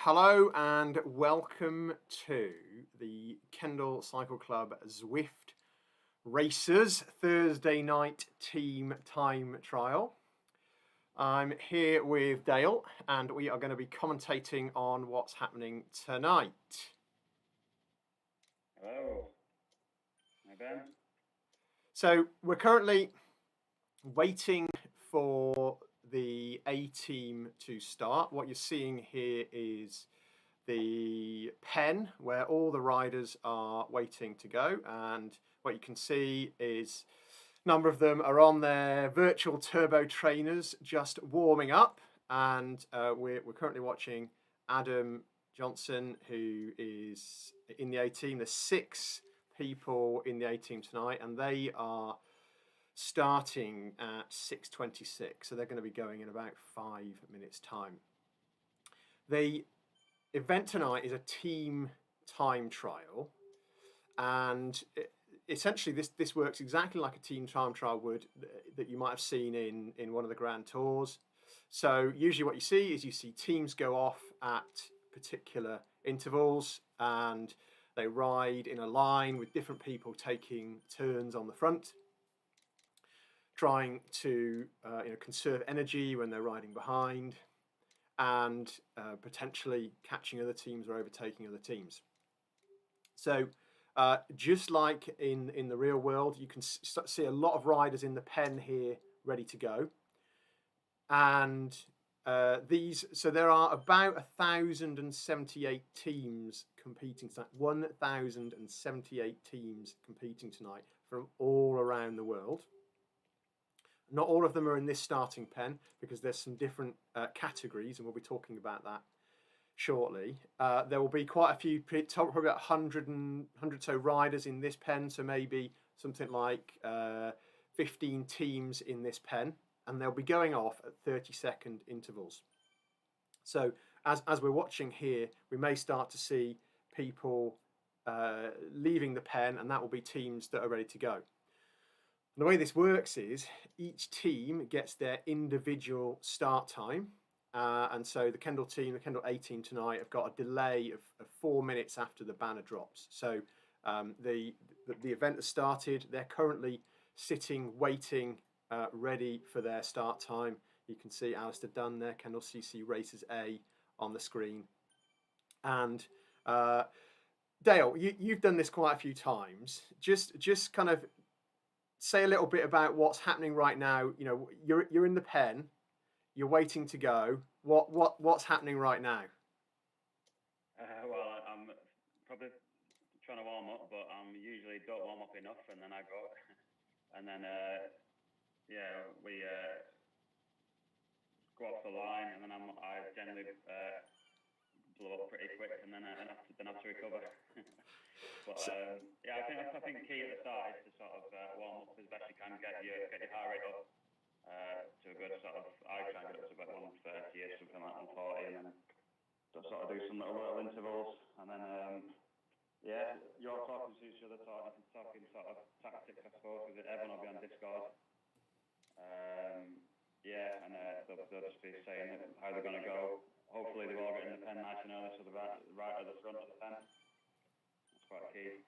Hello and welcome to the Kendal Cycle Club Zwift Racers Thursday night team time trial. I'm here with Dale and we are going to be commentating on what's happening tonight. Hello. Hi, Ben. So we're currently waiting for the A team to start. What you're seeing here is the pen where all the riders are waiting to go, and what you can see is a number of them are on their virtual turbo trainers just warming up, and we're currently watching Adam Johnson, who is in the A team. There's 6 people in the A team tonight, and they are starting at 6:26, so they're going to be going in about 5 minutes time. The event tonight is a team time trial, and essentially this works exactly like a team time trial would that you might have seen in one of the Grand Tours. So usually what you see is teams go off at particular intervals and they ride in a line with different people taking turns on the front, trying to conserve energy when they're riding behind, and potentially catching other teams or overtaking other teams. So just like in the real world, you can see a lot of riders in the pen here ready to go. And so there are about 1,078 teams competing tonight, 1,078 teams competing tonight from all around the world. Not all of them are in this starting pen because there's some different categories, and we'll be talking about that shortly. There will be quite a few, probably about 100 so riders in this pen, so maybe something like 15 teams in this pen, and they'll be going off at 30-second intervals. So as we're watching here, we may start to see people leaving the pen, and that will be teams that are ready to go. And the way this works is each team gets their individual start time. And so the Kendal team, the Kendal A team tonight, have got a delay of 4 minutes after the banner drops. So the event has started. They're currently sitting, waiting, ready for their start time. You can see Alistair Dunn there, Kendal CC Racers A on the screen. And Dale, you've done this quite a few times. Just kind of say a little bit about what's happening right now. You know, you're in the pen, you're waiting to go. What's happening right now? Well, I'm probably trying to warm up, but I'm usually don't warm up enough, and then I go, and then we go off the line, and then I generally blow up pretty quick, and then I have to recover. But I think key at the start is to sort of warm up as best you can, get your heart rate up to a good sort of. I try and get up to about 130 or something like 140, and then just sort of do some little intervals, and then you're all talking to each other, talking sort of tactics, I suppose, because everyone will be on Discord. And they'll just be saying how they're going to go. Hopefully they've all got in the pen nice and early, so they're right at the front of the pen. That's quite key.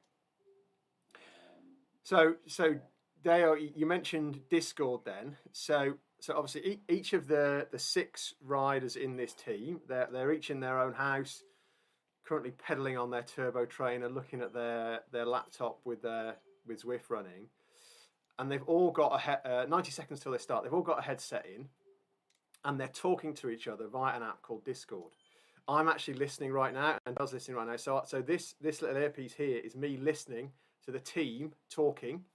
So Dale, you mentioned Discord then. So obviously each of the 6 riders in this team, they're each in their own house, currently pedaling on their turbo trainer, looking at their laptop with Zwift running, and they've all got 90 seconds till they start. They've all got a headset in, and they're talking to each other via an app called Discord. I'm actually listening right now, and Doug's listening right now. So this little earpiece here is me listening to the team talking,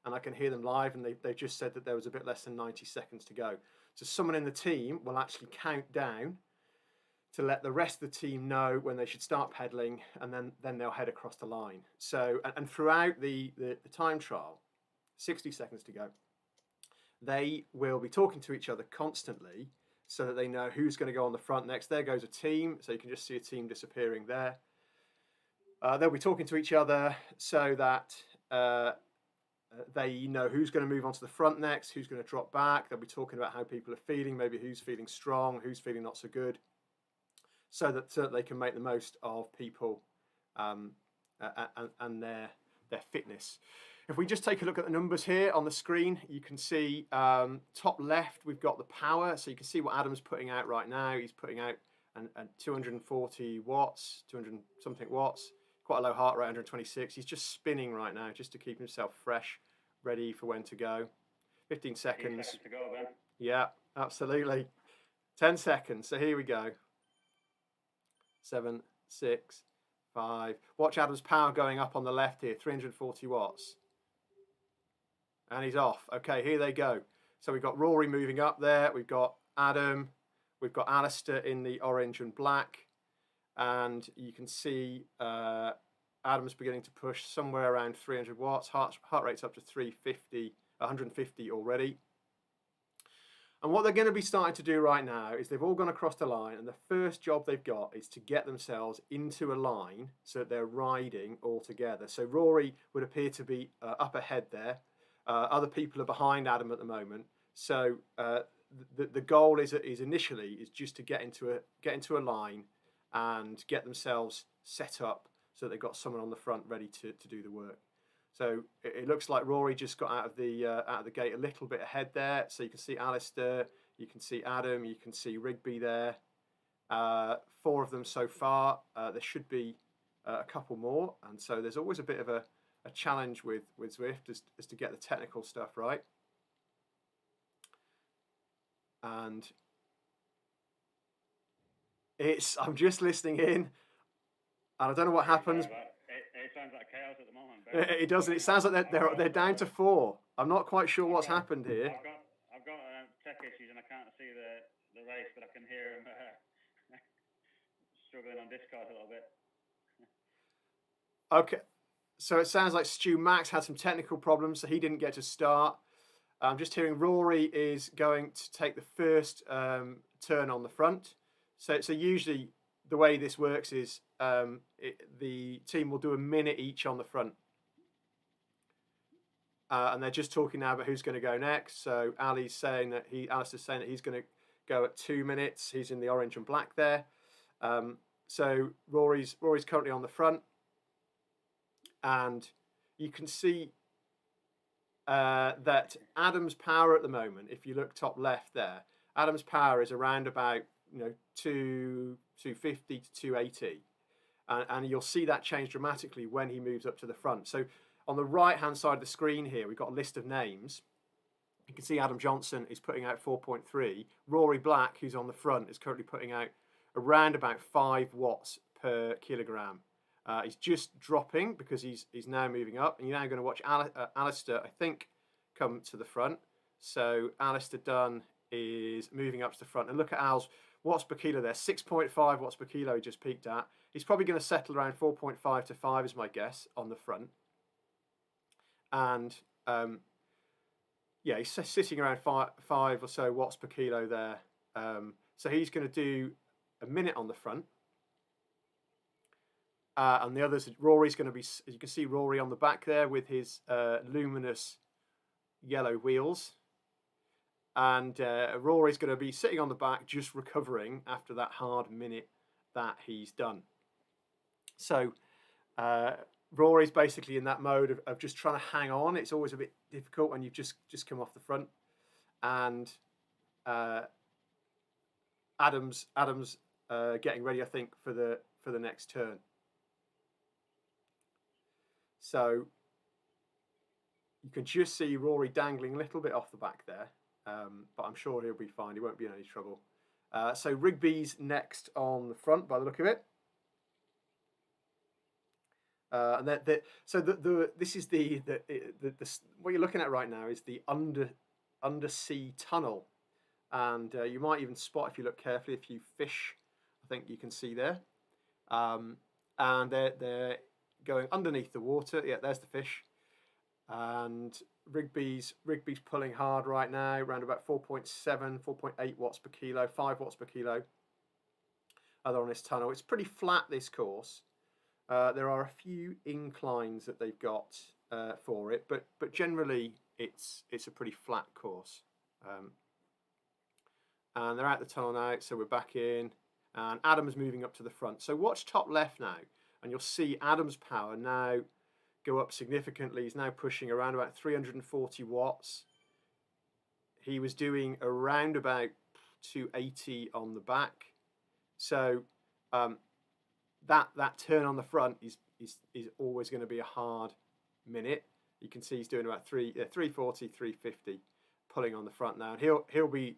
and I can hear them live, and they've just said that there was a bit less than 90 seconds to go. So someone in the team will actually count down to let the rest of the team know when they should start pedaling, and then they'll head across the line. So and throughout the time trial, 60 seconds to go, they will be talking to each other constantly so that they know who's going to go on the front next. There goes a team, so you can just see a team disappearing there. They'll be talking to each other so that they know who's going to move on to the front next, who's going to drop back. They'll be talking about how people are feeling, maybe who's feeling strong, who's feeling not so good. so that they can make the most of people and their fitness. If we just take a look at the numbers here on the screen, you can see top left we've got the power, so you can see what Adam's putting out right now. He's putting out 240 watts, 200 something watts, quite a low heart rate, 126. He's just spinning right now just to keep himself fresh, ready for when to go. 15 seconds. To go, Ben. Yeah, absolutely. 10 seconds. So here we go. 7, 6, 5. Watch Adam's power going up on the left here, 340 watts. And he's off. Okay, here they go. So we've got Rory moving up there. We've got Adam. We've got Alistair in the orange and black. And you can see Adam's beginning to push somewhere around 300 watts. Heart rate's up to 350, 150 already. And what they're going to be starting to do right now is they've all gone across the line, and the first job they've got is to get themselves into a line so that they're riding all together. So Rory would appear to be up ahead there. Other people are behind Adam at the moment. So the goal is initially just to get into a line and get themselves set up so that they've got someone on the front ready to do the work. So it looks like Rory just got out of the gate a little bit ahead there. So you can see Alistair, you can see Adam, you can see Rigby there. 4 of them so far. There should be a couple more, and so there's always a bit of a challenge with Zwift as to get the technical stuff right. And I'm just listening in, and I don't know what happens. It sounds like chaos at the moment. It doesn't. It sounds like they're down to 4. I'm not quite sure what's happened here. I've got tech issues and I can't see the race, but I can hear him struggling on Discord a little bit. Okay, so it sounds like Stu Max had some technical problems, so he didn't get to start. I'm just hearing Rory is going to take the first turn on the front. So usually the way this works is the team will do a minute each on the front. And they're just talking now about who's going to go next. So Alistair's saying that he's going to go at 2 minutes. He's in the orange and black there. So Rory's currently on the front. And you can see that Adam's power at the moment, if you look top left there, Adam's power is around about 250 to 280, and you'll see that change dramatically when he moves up to the front. So on the right hand side of the screen here, we've got a list of names. You can see Adam Johnson is putting out 4.3. Rory Black, who's on the front, is currently putting out around about 5 watts per kilogram. He's just dropping because he's now moving up, and you're now going to watch Alistair, I think, come to the front. So Alistair Dunn is moving up to the front, and look at Al's watts per kilo there, 6.5 watts per kilo he just peaked at. He's probably going to settle around 4.5 to 5 is my guess on the front. And yeah, he's sitting around 5 or so watts per kilo there. So he's going to do a minute on the front. And the others, Rory's going to be, you can see Rory on the back there with his luminous yellow wheels. And Rory's going to be sitting on the back just recovering after that hard minute that he's done. So Rory's basically in that mode of just trying to hang on. It's always a bit difficult when you've just come off the front. And Adam's getting ready, I think, for the next turn. So you can just see Rory dangling a little bit off the back there, but I'm sure he'll be fine. He won't be in any trouble. So Rigby's next on the front by the look of it. And this is the what you're looking at right now is the undersea tunnel, and you might even spot, if you look carefully, a few fish. I think you can see there, and they're going underneath the water. Yeah, there's the fish, and Rigby's pulling hard right now, around about 4.7, 4.8 watts per kilo, 5 watts per kilo. They're on this tunnel. It's pretty flat, this course. There are a few inclines that they've got for it, but generally it's a pretty flat course. And they're out the tunnel now, so we're back in. And Adam's moving up to the front. So watch top left now, and you'll see Adam's power now go up significantly. He's now pushing around about 340 watts. He was doing around about 280 on the back. So that turn on the front is always going to be a hard minute. You can see he's doing about 340, 350 pulling on the front now. And he'll be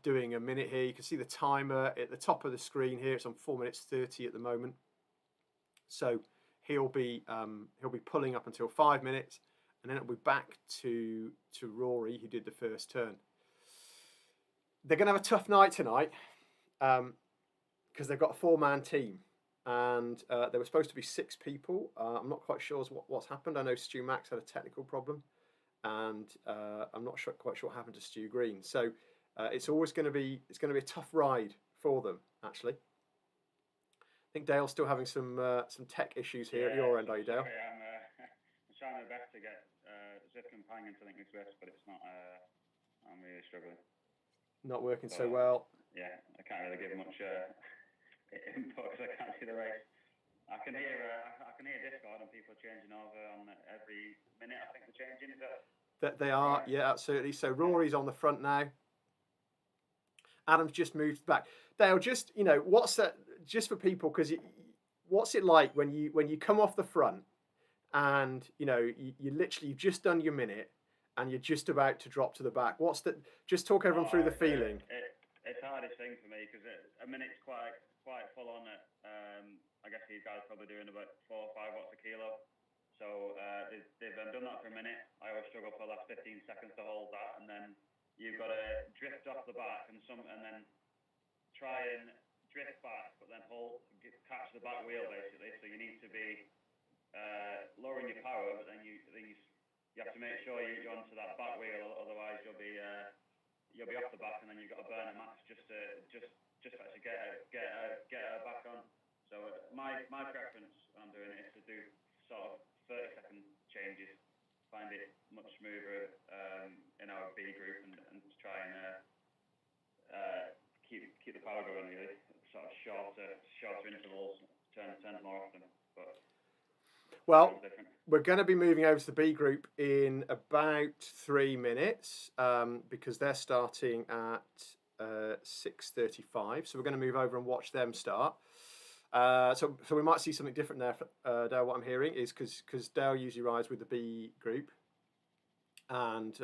doing a minute here. You can see the timer at the top of the screen here. It's on 4 minutes 30 at the moment. So he'll be pulling up until 5 minutes, and then it'll be back to Rory, who did the first turn. They're going to have a tough night tonight because they've got a 4-man team, and there were supposed to be 6 people. I'm not quite sure what's happened. I know Stu Max had a technical problem, and I'm not quite sure what happened to Stu Green. So it's going to be a tough ride for them, actually. I think Dale's still having some tech issues here at your end, are you, Dale? Sorry, I'm trying my best to get Zip companion to link me to this, but it's not. I'm really struggling. Not working so well. Yeah, I can't really give much input because I can't see the race. I can hear Discord and people changing over on every minute. I think they're changing. Is that they are? Right? Yeah, absolutely. So Rory's on the front now. Adam's just moved back. Dale, just what's that? Just for people, because what's it like when you come off the front and you've just done your minute and you're just about to drop to the back? Just talk everyone through the feeling. It's the hardest thing for me because a minute's quite full on. I guess these guys are probably doing about 4 or 5 watts a kilo. So they've done that for a minute. I always struggle for the last 15 seconds to hold that, and then you've got to drift off the back and then try and drift back, but then catch the back wheel basically. So you need to be lowering your power, but then you have to make sure you're onto that back wheel. Otherwise, you'll be off the back, and then you've got to burn a max just to actually get her back on. So my preference when I'm doing it is to do sort of 30-second changes. Find it much smoother in our B group, and to try and keep the power going really. Sort of shorter intervals, turns more often. But well, we're going to be moving over to the B group in about 3 minutes because they're starting at 6:35. So we're going to move over and watch them start. So we might see something different there, Dale. What I'm hearing is because Dale usually rides with the B group, and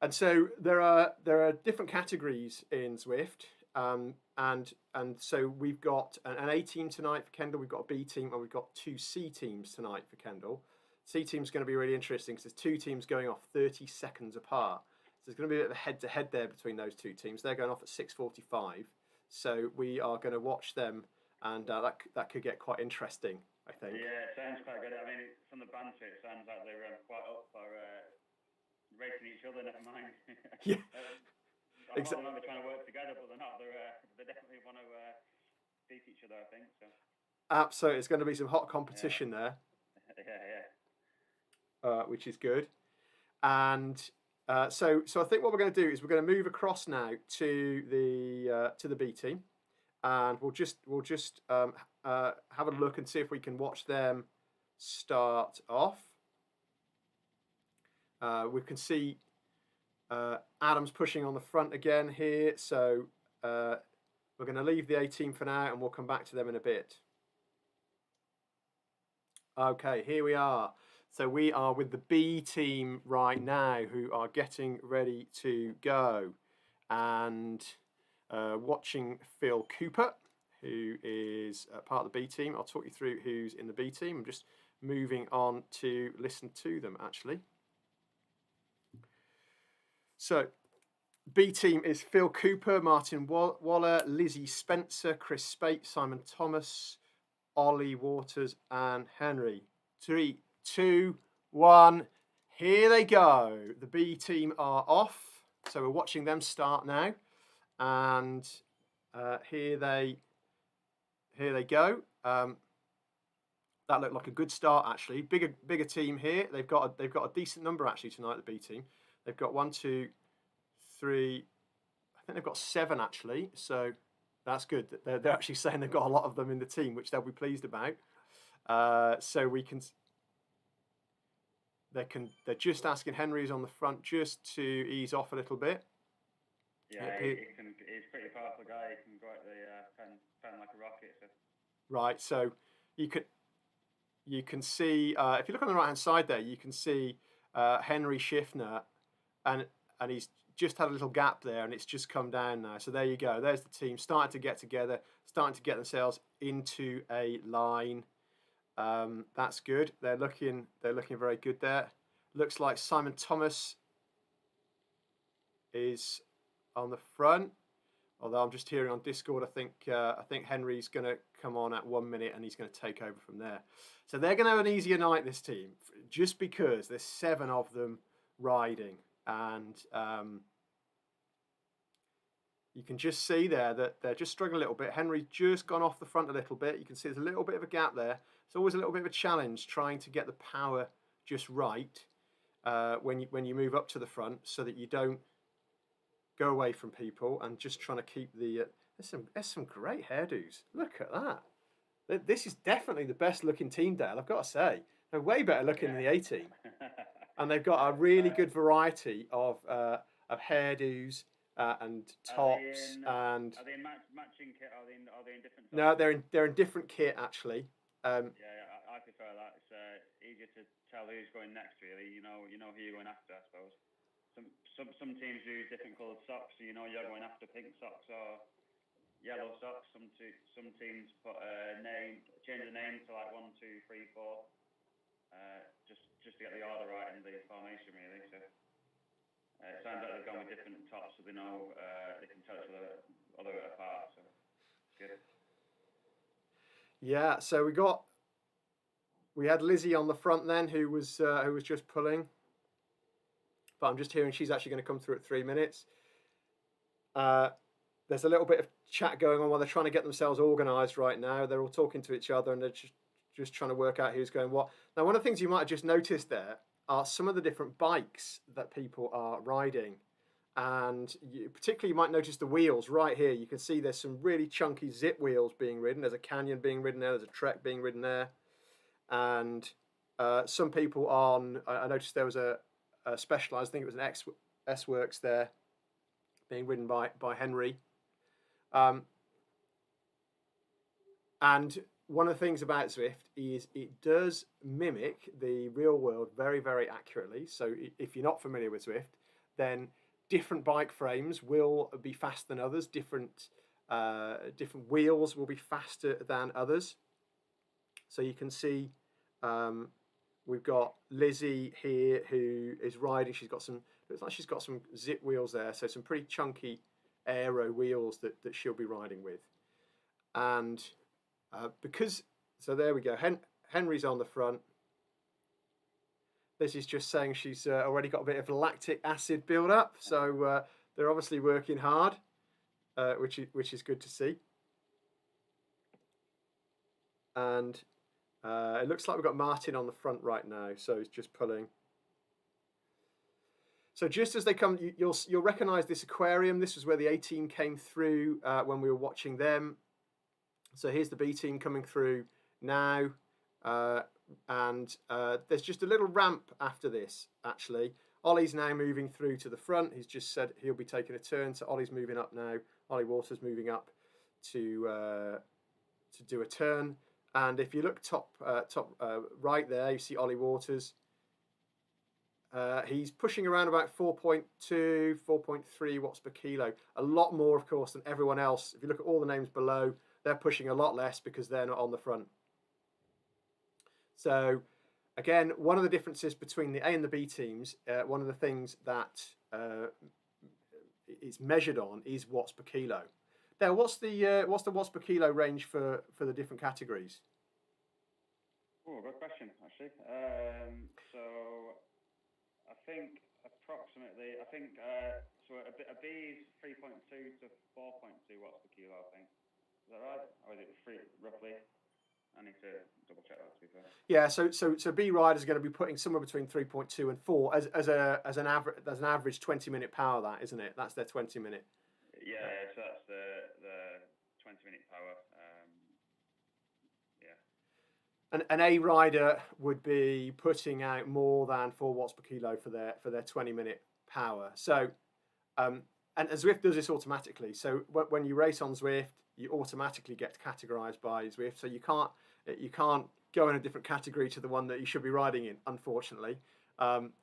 so there are different categories in Zwift. And so we've got an A team tonight for Kendall. We've got a B team, and we've got 2 C teams tonight for Kendall. C team's going to be really interesting because there's 2 teams going off 30 seconds apart. So there's going to be a bit of a head-to-head there between those 2 teams. They're going off at 6:45. So we are going to watch them, and that could get quite interesting, I think. Yeah, it sounds quite good. I mean, from the banter, it sounds like they're quite up for racing each other. Never mind. Yeah. I don't know if they're trying to work together, but they're not. They definitely want to beat each other, I think. So. Absolutely, it's going to be some hot competition there. Yeah. Which is good, and so I think what we're going to do is we're going to move across now to the B team, and we'll just have a look and see if we can watch them start off. We can see. Adam's pushing on the front again here, so we're going to leave the A team for now, and we'll come back to them in a bit. Okay, here we are. So we are with the B team right now, who are getting ready to go, and watching Phil Cooper, who is part of the B team. I'll talk you through who's in the B team. I'm just moving on to listen to them, actually. So, B team is Phil Cooper, Martin Waller, Lizzie Spencer, Chris Spate, Simon Thomas, Ollie Waters, and Henry. 3, 2, 1. Here they go. The B team are off. So we're watching them start now, and here they go. That looked like a good start actually. Bigger team here. They've got a decent number actually tonight. The B team. They've got 1, 2, 3. I think they've got 7 actually. So That's good. They're actually saying they've got a lot of them in the team, which they'll be pleased about. So they're just asking Henry's on the front just to ease off a little bit. Yeah, he's a pretty powerful guy. He can go at the pen like a rocket. So. Right, so you can see if you look on the right hand side there, you can see Henry Schiffner, and he's just had a little gap there, and it's just come down now. So there you go. There's the team starting to get together, starting to get themselves into a line. That's good. They're looking very good there. Looks like Simon Thomas is on the front. Although I'm just hearing on Discord, I think Henry's going to come on at 1 minute and he's going to take over from there. So they're going to have an easier night, this team, just because there's 7 of them riding, and you can just see there that they're just struggling a little bit. Henry's just gone off the front a little bit. You can see there's a little bit of a gap there. It's always a little bit of a challenge trying to get the power just right when you move up to the front, so that you don't go away from people, and just trying to keep the. There's some great hairdos. Look at that. This is definitely the best looking team, Dale. I've got to say, they're way better looking than the A team, and they've got a really good variety of hairdos. And tops and. Are they in matching kit? Are they in different? Tops? No, they're in different kit actually. Yeah, I prefer that. It's easier to tell who's going next. Really, you know who you're going after. I suppose. Some teams use different coloured socks, so you know you're going after pink socks or yellow socks. Some teams put change the name to like 1, 2, 3, 4, just to get the order right in the formation, really. So. It sounds like they've gone with different tops, so they know they can tell each other apart. So it's good. Yeah, so we had Lizzie on the front then, who was just pulling, but I'm just hearing she's actually going to come through at 3 minutes. There's a little bit of chat going on while they're trying to get themselves organised right now. They're all talking to each other, and they're just trying to work out who's going what. Now, one of the things you might have just noticed there are some of the different bikes that people are riding, and particularly you might notice the wheels right here. You can see there's some really chunky zip wheels being ridden. There's a Canyon being ridden there. There's a Trek being ridden there, and some people on. I noticed there was a Specialized. I think it was an S Works there, being ridden by Henry, and. One of the things about Zwift is it does mimic the real world very, very accurately. So if you're not familiar with Zwift, then different bike frames will be faster than others. Different wheels will be faster than others. So you can see we've got Lizzie here who is riding. Looks like she's got some zip wheels there. So some pretty chunky aero wheels that she'll be riding with. And so there we go. Henry's on the front. This is just saying she's already got a bit of lactic acid build up. So they're obviously working hard, which is good to see. And it looks like we've got Martin on the front right now. So he's just pulling. So just as they come, you'll recognise this aquarium. This was where the A team came through when we were watching them. So here's the B team coming through now, and there's just a little ramp after this, actually. Ollie's now moving through to the front. He's just said he'll be taking a turn, so Ollie's moving up now. Ollie Waters moving up to do a turn. And if you look top right there, you see Ollie Waters. He's pushing around about 4.2, 4.3 watts per kilo. A lot more, of course, than everyone else. If you look at all the names below, they're pushing a lot less because they're not on the front. So, again, one of the differences between the A and the B teams, one of the things that is measured on is watts per kilo. Now, what's the watts per kilo range for the different categories? Oh, good question, actually. So, I think approximately, so a B is 3.2 to 4.2 watts per kilo, I think. Is that right? Or is it 3 roughly? I need to double check that, to be fair. Yeah, so B riders are going to be putting somewhere between 3.2 and 4 as an average 20-minute power, that, isn't it? That's their 20-minute. Yeah, so that's the an A rider would be putting out more than 4 watts per kilo for their 20-minute power. So and Zwift does this automatically. So when you race on Zwift, you automatically get categorized by Zwift. So you can't go in a different category to the one that you should be riding in, unfortunately.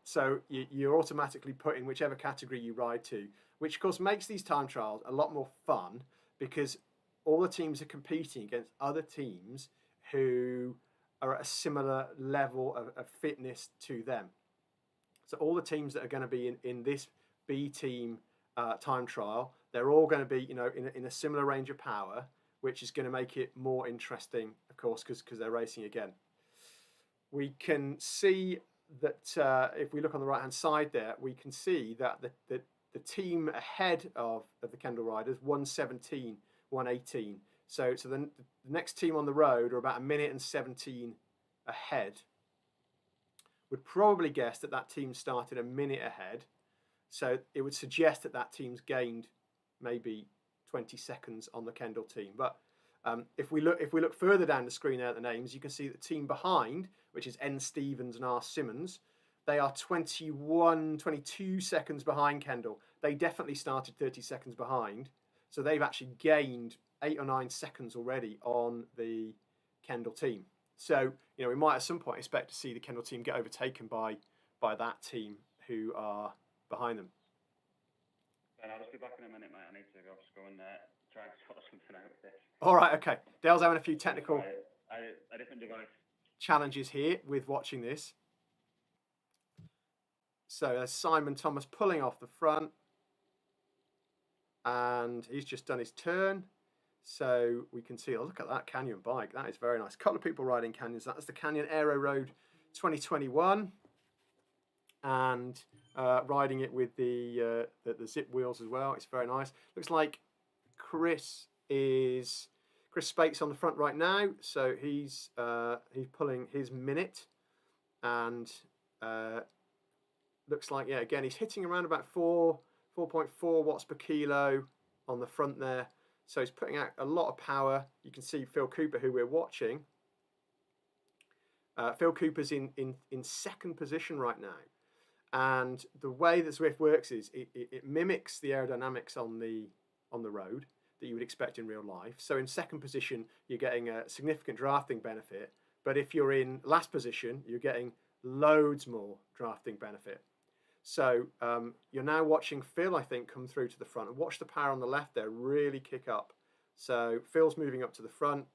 So you're automatically put in whichever category you ride to, which of course makes these time trials a lot more fun because all the teams are competing against other teams who are at a similar level of fitness to them. So all the teams that are going to be in this B team time trial, they're all going to be, in a similar range of power, which is going to make it more interesting, of course, because they're racing again. We can see that if we look on the right hand side there, we can see that the team ahead of the Kendall riders, 117, 118. So the next team on the road are about 1:17 ahead. Would probably guess that team started a minute ahead. So it would suggest that team's gained maybe 20 seconds on the Kendall team. But if we look further down the screen there at the names, you can see the team behind, which is N. Stevens and R. Simmons, they are 21, 22 seconds behind Kendall. They definitely started 30 seconds behind. So they've actually gained 8 or 9 seconds already on the Kendall team. So, we might at some point expect to see the Kendall team get overtaken by that team who are behind them. Ben, I'll just be back in a minute, mate. I need to go and try and sort something out with this. All right, okay. Dale's having a few technical a different device. Challenges here with watching this. So there's Simon Thomas pulling off the front. And he's just done his turn. So we can see, look at that Canyon bike. That is very nice. A couple of people riding Canyons. That's the Canyon Aero Road 2021. And riding it with the zip wheels as well. It's very nice. Looks like Chris Spates on the front right now. So he's pulling his minute. And looks like, again, he's hitting around about 4.4 watts per kilo on the front there. So he's putting out a lot of power. You can see Phil Cooper, who we're watching. Phil Cooper's in second position right now. And the way that Zwift works is it mimics the aerodynamics on the road that you would expect in real life. So in second position, you're getting a significant drafting benefit. But if you're in last position, you're getting loads more drafting benefit. So you're now watching Phil, I think, come through to the front. And watch the power on the left there really kick up. So Phil's moving up to the front.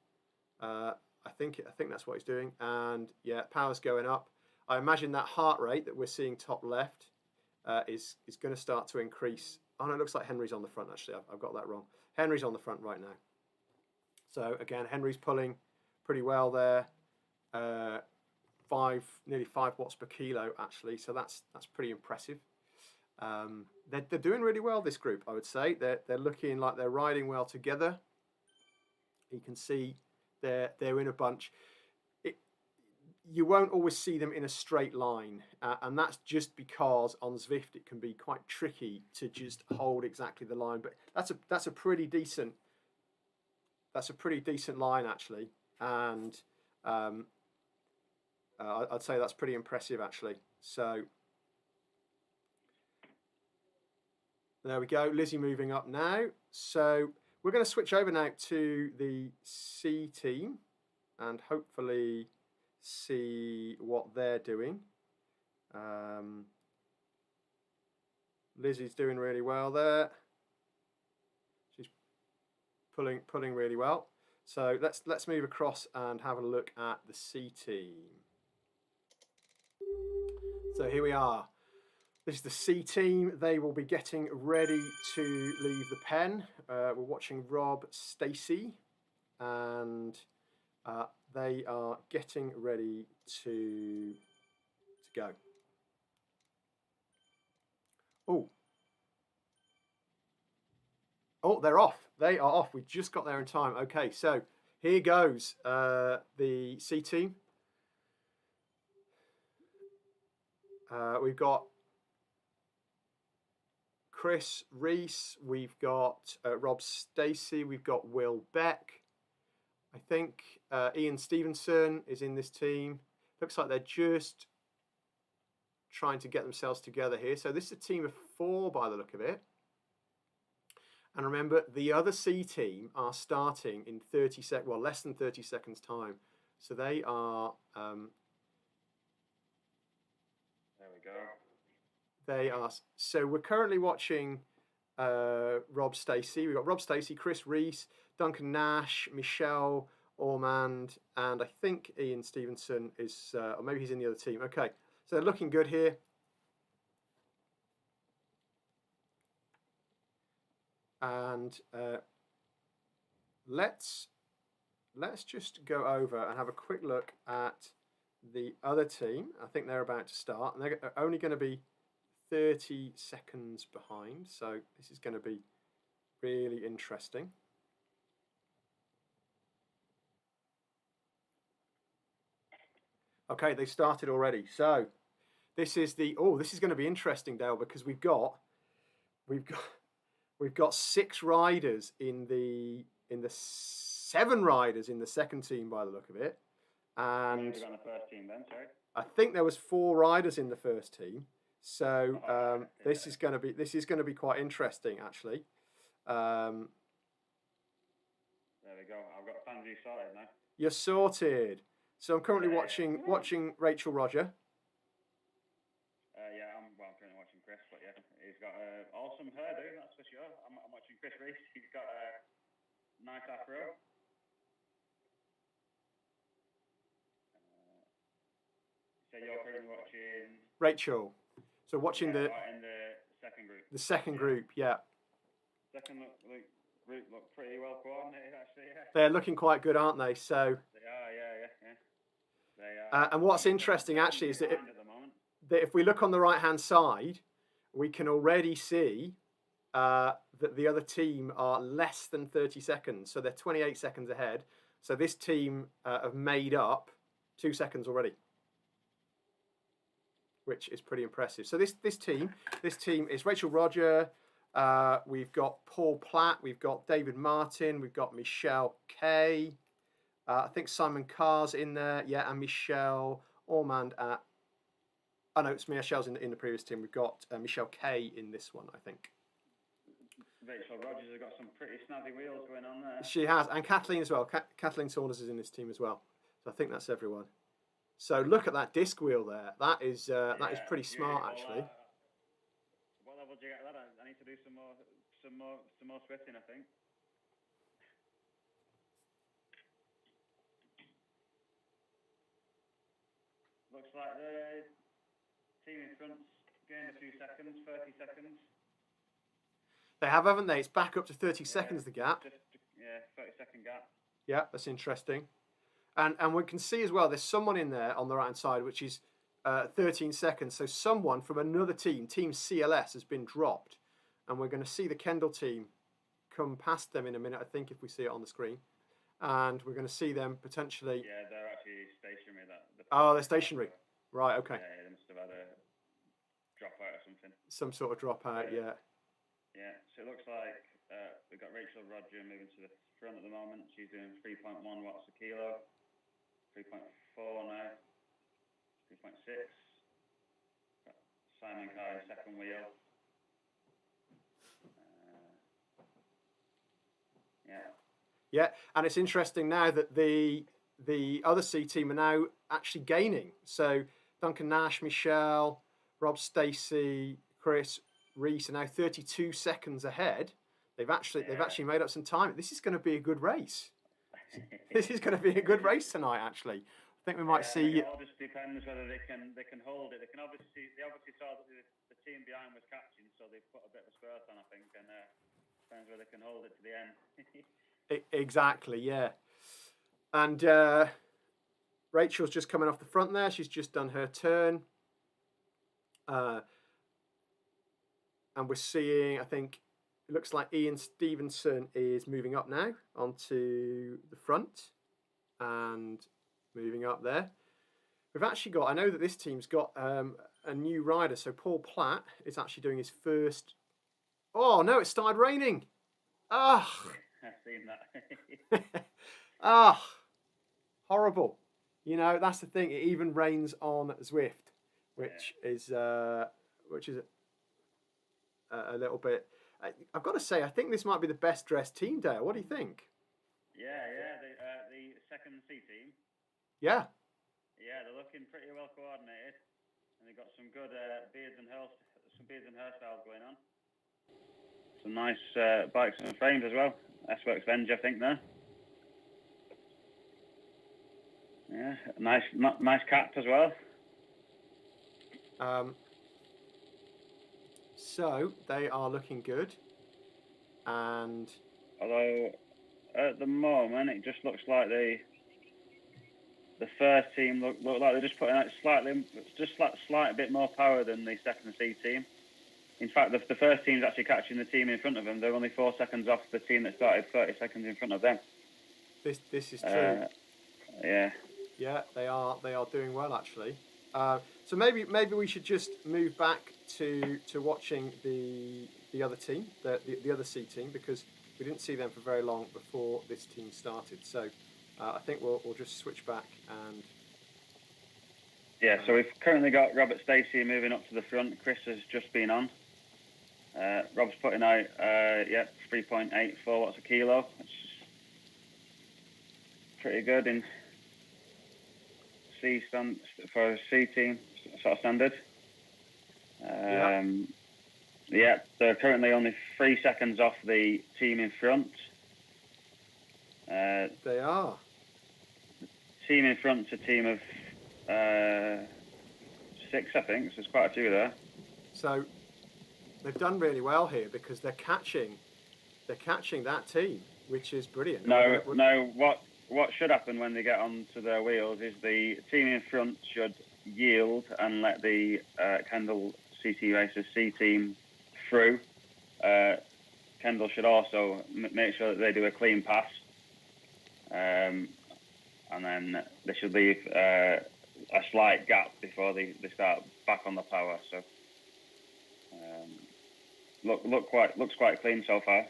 I think that's what he's doing. And power's going up. I imagine that heart rate that we're seeing top left is going to start to increase. Oh no, it looks like Henry's on the front actually. I've got that wrong. Henry's on the front right now. So again, Henry's pulling pretty well there. Nearly 5 watts per kilo actually, so that's pretty impressive. They're doing really well, this group, I would say. They're looking like they're riding well together. You can see they're in a bunch. You won't always see them in a straight line, and that's just because on Zwift it can be quite tricky to just hold exactly the line. But that's a pretty decent line actually, and I'd say that's pretty impressive actually. So there we go. Lizzie moving up now. So we're going to switch over now to the C team and hopefully see what they're doing. Lizzie's doing really well there. She's pulling really well. So let's move across and have a look at the C team. So here we are. This is the C team. They will be getting ready to leave the pen. We're watching Rob Stacey, and they are getting ready to go. Oh, they're off. They are off. We just got there in time. Okay, so here goes the C team. We've got Chris Reese, we've got Rob Stacey, we've got Will Beck, I think Ian Stevenson is in this team. Looks like they're just trying to get themselves together here. So this is a team of 4 by the look of it. And remember, the other C team are starting in 30 seconds, well, less than 30 seconds time. So they are... there we go. They are... So we're currently watching Rob Stacey. We've got Rob Stacey, Chris Reese, Duncan Nash, Michelle Ormond, and I think Ian Stevenson is... or maybe he's in the other team. Okay, so they're looking good here. And let's just go over and have a quick look at the other team. I think they're about to start, and they're only going to be 30 seconds behind. So this is going to be really interesting. Okay, they started already. So this is the this is going to be interesting, Dale, because we've got 6 riders in the 7 riders in the second team by the look of it, and On the first team then, sorry. I think there was 4 riders in the first team. So this is going to be quite interesting, actually. There we go. I've got Fancy sorted now. You're sorted. So I'm currently watching Rachel Roger. Yeah, I'm currently watching Chris, but yeah, he's got an awesome hairdo, that's for sure. I'm watching Chris Reese. He's got a nice afro. So you're currently watching Rachel. So watching in the second group. The second group, yeah. Second group look pretty well coordinated, actually. Yeah. They're looking quite good, aren't they? So. They are, yeah. They are. And what's interesting actually is that if we look on the right-hand side, we can already see that the other team are less than 30 seconds. So they're 28 seconds ahead. So this team have made up 2 seconds already, which is pretty impressive. So this team is Rachel Roger. We've got Paul Platt. We've got David Martin. We've got Michelle Kay. I think Simon Carr's in there. Yeah, and Michelle Ormond at... Oh, no, it's Michelle's in the previous team. We've got Michelle Kay in this one, I think. Rachel Rogers has got some pretty snazzy wheels going on there. She has. And Kathleen as well. Kathleen Saunders is in this team as well. So I think that's everyone. So look at that disc wheel there. That is pretty smart, actually. What level do you get that? I need to do some more swifting, I think. Looks like the team in front's gained a few seconds, 30 seconds. They have, haven't they? It's back up to 30 seconds, the gap. 30-second gap. Yeah, that's interesting. And we can see as well, there's someone in there on the right-hand side, which is 13 seconds. So someone from another team, Team CLS, has been dropped. And we're going to see the Kendall team come past them in a minute, I think, if we see it on the screen. And we're going to see them potentially... Yeah, they're actually stationary. Oh, they're stationary. Right, okay. Yeah, they must have had a dropout or something. Some sort of dropout, yeah. Yeah, so it looks like we've got Rachel Roger moving to the front at the moment. She's doing 3.1 watts a kilo. 3.4 now. 3.6. Got Simon Carr in second wheel. Yeah. Yeah, and it's interesting now that the other C team are now actually gaining. So Duncan Nash, Michelle, Rob Stacey, Chris Reese are now 32 seconds ahead. They've actually made up some time. This is going to be a good race. This is going to be a good race tonight. Actually, I think we might see. It all just depends whether they can hold it. They obviously saw that the team behind was catching, so they put a bit of a spurt on, I think, and depends whether they can hold it to the end. Exactly, yeah. And Rachel's just coming off the front there. She's just done her turn. And we're seeing, I think, it looks like Ian Stevenson is moving up now onto the front and moving up there. We've actually got, I know that this team's got a new rider. So Paul Platt is actually doing his first... Oh, no, it started raining. Ah. I've seen that. Ah, horrible. You know, that's the thing. It even rains on Zwift, which Yeah. is a little bit. I've got to say, I think this might be the best dressed team, Dale. What do you think? Yeah. The second C team. Yeah. Yeah, they're looking pretty well coordinated, and they've got some good beards and hairstyles going on. Some nice bikes and frames as well. S-Works Venge, I think there. Yeah, nice cap as well. So they are looking good, and although at the moment it just looks like the first team look like they're just putting out slight bit more power than the second C team. In fact, the first team's actually catching the team in front of them. They're only 4 seconds off the team that started 30 seconds in front of them. This is true. Yeah. Yeah, they are doing well actually. So maybe we should just move back to watching the other team, the other C team, because we didn't see them for very long before this team started. So I think we'll just switch back and. Yeah, so we've currently got Robert Stacey moving up to the front. Chris has just been on. Rob's putting out 3.84 watts a kilo, which is pretty good in C stand for a C team sort of standard. Yeah, they're currently only 3 seconds off the team in front. They are. Team in front's a team of 6, I think. So there's quite a few there. So they've done really well here because they're catching that team, which is brilliant. No. What should happen when they get onto their wheels is the team in front should yield and let the Kendall CC Racers C team through. Kendall should also make sure that they do a clean pass, and then they should leave a slight gap before they start back on the power. So looks quite clean so far.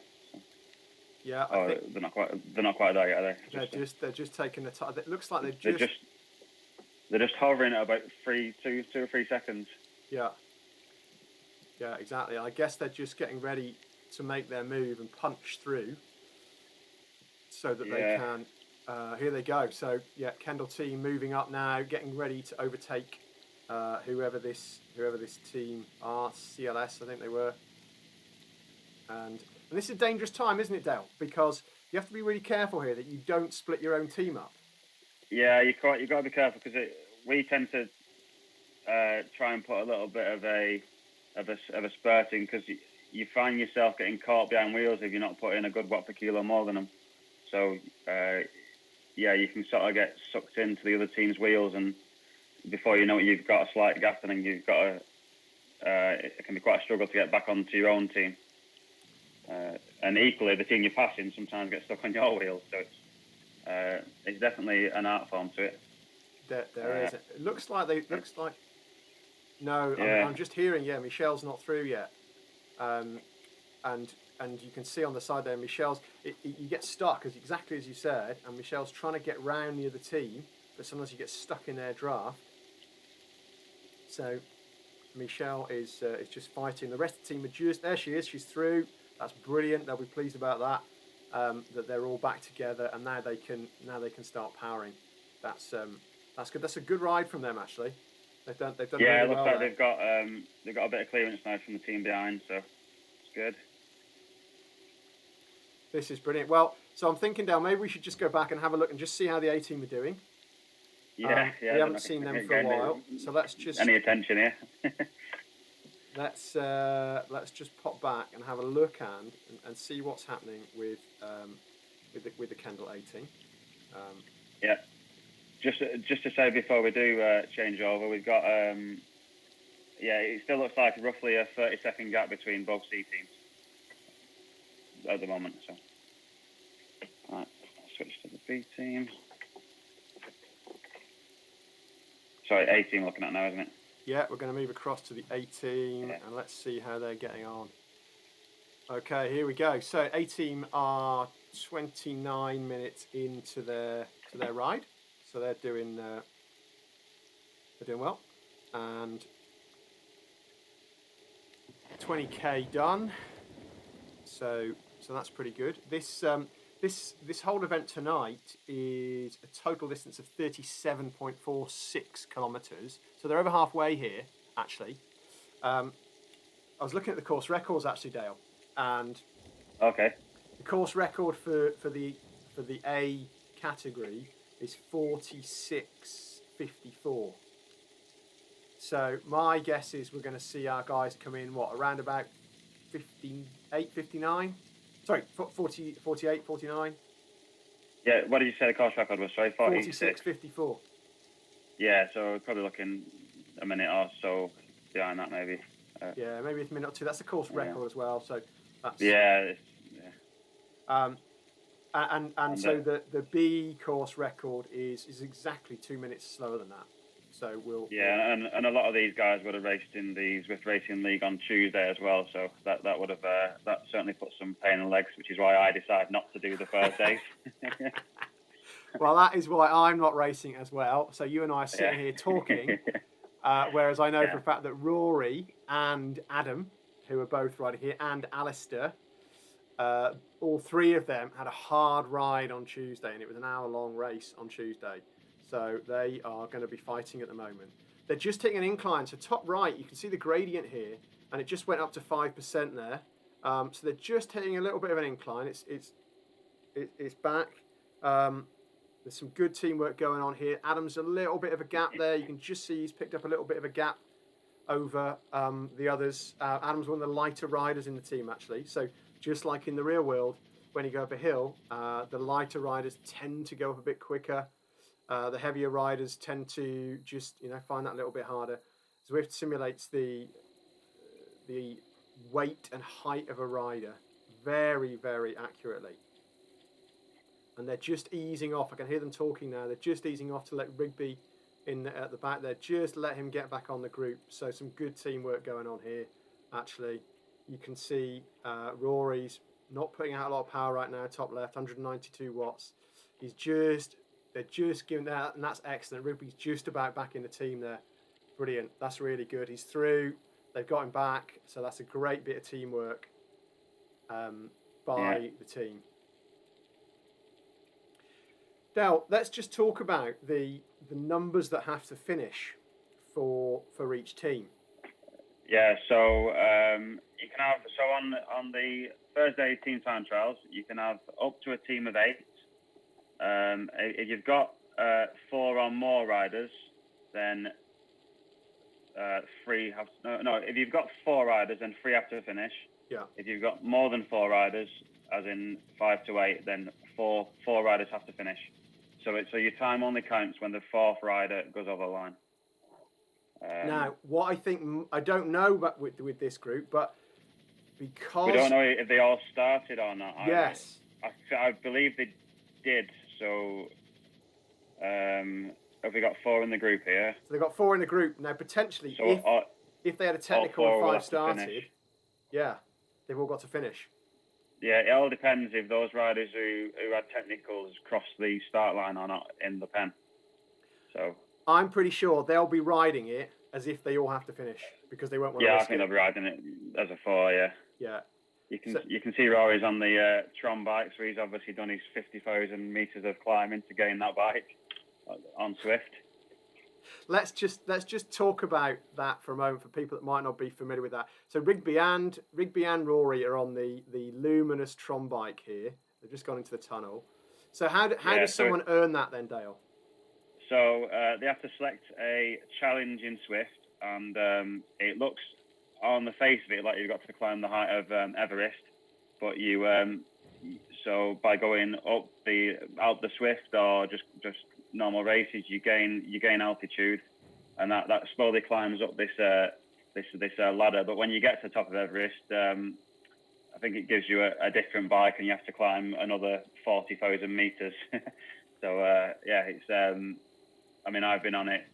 Yeah, I think they're not quite there yet, are they? They're just taking the time. It looks like they're just hovering at about 2 or 3 seconds. Yeah, exactly. I guess they're just getting ready to make their move and punch through, so that they can. Here they go. So yeah, Kendall team moving up now, getting ready to overtake whoever this team are. CLS, I think they were. And this is a dangerous time, isn't it, Dale? Because you have to be really careful here that you don't split your own team up. Yeah, you got to be careful because we tend to try and put a little bit of a spurt in because you find yourself getting caught behind wheels if you're not putting a good watt per kilo more than them. So you can sort of get sucked into the other team's wheels, and before you know it, you've got a slight gap, and then you've got it can be quite a struggle to get back onto your own team. And equally, the team you're passing sometimes gets stuck on your wheels. So it's definitely an art form to it. There is. It looks like No, yeah. I'm just hearing. Yeah, Michelle's not through yet. And you can see on the side there, Michelle's. You get stuck, exactly as you said, and Michelle's trying to get round the other team, but sometimes you get stuck in their draft. So Michelle is just fighting. The rest of the team are just there. She is. She's through. That's brilliant. They'll be pleased about that. That they're all back together, and now they can start powering. That's good. That's a good ride from them actually. They've done yeah, really it looks well like there. they've got a bit of clearance now from the team behind, so it's good. This is brilliant. Well, so I'm thinking, Dale, maybe we should just go back and have a look and just see how the A team are doing. Yeah. We haven't seen them for a while, so let's just any attention here. let's just pop back and have a look and see what's happening with the Kendall A team. Yeah. Just to say before we do change over, we've got it still looks like roughly a 30-second gap between both C teams at the moment. So, right, I'll switch to the B team. Sorry, A team looking at now, isn't it? Yeah, we're going to move across to the A team and let's see how they're getting on. Okay, here we go. So A team are 29 minutes into their ride, so they're doing well, and 20k done. So that's pretty good. This whole event tonight is a total distance of 37.46 kilometers. So they're over halfway here, actually. I was looking at the course records actually, Dale, and Okay. the course record for the A category is 46.54. So my guess is we're going to see our guys come in around about 59. Sorry, 40, 48, 49. Yeah, what did you say the course record was? Sorry, 46.54. Yeah, so we're probably looking a minute or so behind that, maybe. Yeah, maybe it's a minute or two. That's the course record as well. So that's and so the B course record is exactly 2 minutes slower than that. So and a lot of these guys would have raced in the Zwift Racing League on Tuesday as well. So that would have that certainly put some pain in the legs, which is why I decided not to do the Thursdays. Well, that is why I'm not racing as well. So you and I are sitting here talking, whereas I know for a fact that Rory and Adam, who are both riding here, and Alistair, all three of them had a hard ride on Tuesday, and it was an hour-long race on Tuesday. So they are going to be fighting at the moment. They're just taking an incline. So top right, you can see the gradient here, and it just went up to 5% there. So they're just hitting a little bit of an incline. It's back. There's some good teamwork going on here. Adam's a little bit of a gap there. You can just see he's picked up a little bit of a gap over the others. Adam's one of the lighter riders in the team, actually. So just like in the real world, when you go up a hill, the lighter riders tend to go up a bit quicker. The heavier riders tend to just find that a little bit harder. Zwift simulates the weight and height of a rider very, very accurately. And they're just easing off. I can hear them talking now. They're just easing off to let Rigby in at the back there. Just let him get back on the group. So some good teamwork going on here, actually. You can see Rory's not putting out a lot of power right now, top left, 192 watts. They're just giving that, and that's excellent. Rigby's just about back in the team there. Brilliant. That's really good. He's through. They've got him back. So that's a great bit of teamwork by the team. Now, let's just talk about the numbers that have to finish for each team. Yeah, so you can have on the Thursday team time trials, you can have up to a team of 8. If you've got 4 or more riders, then 3 have if you've got 4 riders, then 3 have to finish. Yeah. If you've got more than 4 riders, as in 5 to 8, then four riders have to finish. So your time only counts when the 4th rider goes over the line. Now, what I don't know about with this group, but because we don't know if they all started or not. Yes, I believe they did. So, have we got 4 in the group here? So they've got 4 in the group now. Potentially, if they had a technical and 5 started, they've all got to finish. Yeah, it all depends if those riders who had technicals cross the start line or not in the pen. So I'm pretty sure they'll be riding it as if they all have to finish because they won't want to risk I think they'll be riding it as a 4. Yeah. Yeah. You can see Rory's on the Tron bike, so he's obviously done his 50,000 meters of climbing to gain that bike on Zwift. Let's just talk about that for a moment for people that might not be familiar with that. So Rigby and Rory are on the luminous Tron bike here. They've just gone into the tunnel. So how does someone earn that then, Dale? So they have to select a challenge in Zwift, and it looks on the face of it like you've got to climb the height of Everest, but you so by going up the Zwift or just normal races, you gain altitude, and that slowly climbs up this ladder. But when you get to the top of Everest, I think it gives you a different bike, and you have to climb another 40,000 meters. So it's I mean, I've been on it.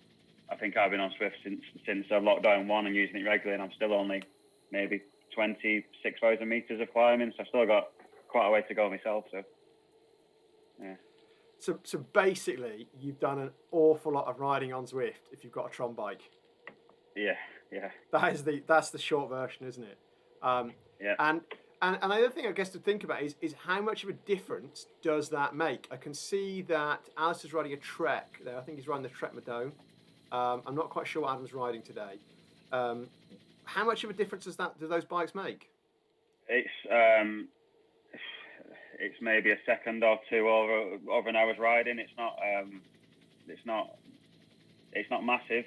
I think I've been on Zwift since lockdown 1 and using it regularly, and I'm still only maybe 26,000 meters of climbing, so I've still got quite a way to go myself. So Yeah. So basically, you've done an awful lot of riding on Zwift if you've got a Tron bike. Yeah. Yeah. That's the short version, isn't it? Yeah. And another thing I guess to think about is how much of a difference does that make? I can see that Alistair's riding a Trek there. I think he's riding the Trek Madone. I'm not quite sure what Adam's riding today. How much of a difference do those bikes make? It's maybe a second or two over an hour's riding. It's not massive,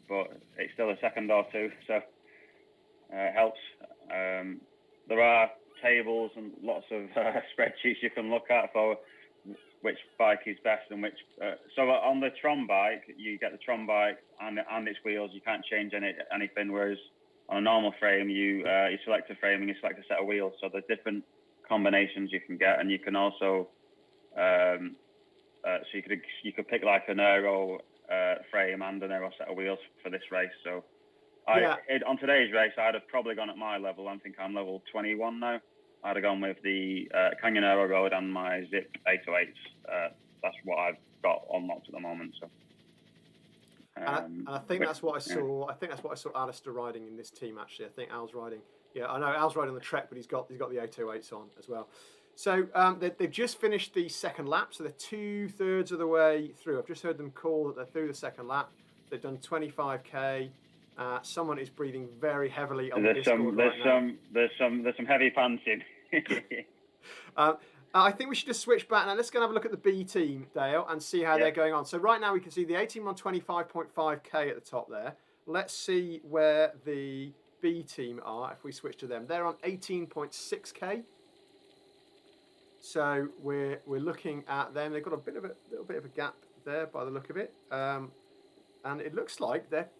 but it's still a second or two, so it helps. There are tables and lots of spreadsheets you can look at for which bike is best and which. So on the Tron bike, you get the Tron bike and its wheels. You can't change anything. Whereas on a normal frame, you select a frame and you select a set of wheels. So there's different combinations you can get, and you can also so you could pick like an aero frame and an aero set of wheels for this race. So on today's race, I'd have probably gone at my level. I think I'm level 21 now. I'd have gone with the Canyon Aero Road and my Zip 808s. That's what I've got unlocked at the moment. So, and I think that's what I saw. I think that's what I saw Alistair riding in this team. Actually, I think Al's riding. Yeah, I know Al's riding the Trek, but he's got the 808s on as well. So they've just finished the second lap, so they're 2/3 of the way through. I've just heard them call that they're through the second lap. They've done 25k. Someone is breathing very heavily on the Discord right now. There's some heavy panting. I think we should just switch back now. Let's go and have a look at the B team, Dale, and see how they're going on. So right now we can see the A team on 25.5k at the top there. Let's see where the B team are if we switch to them. They're on 18.6k. So we're looking at them. They've got a little bit of a gap there by the look of it, and it looks like they're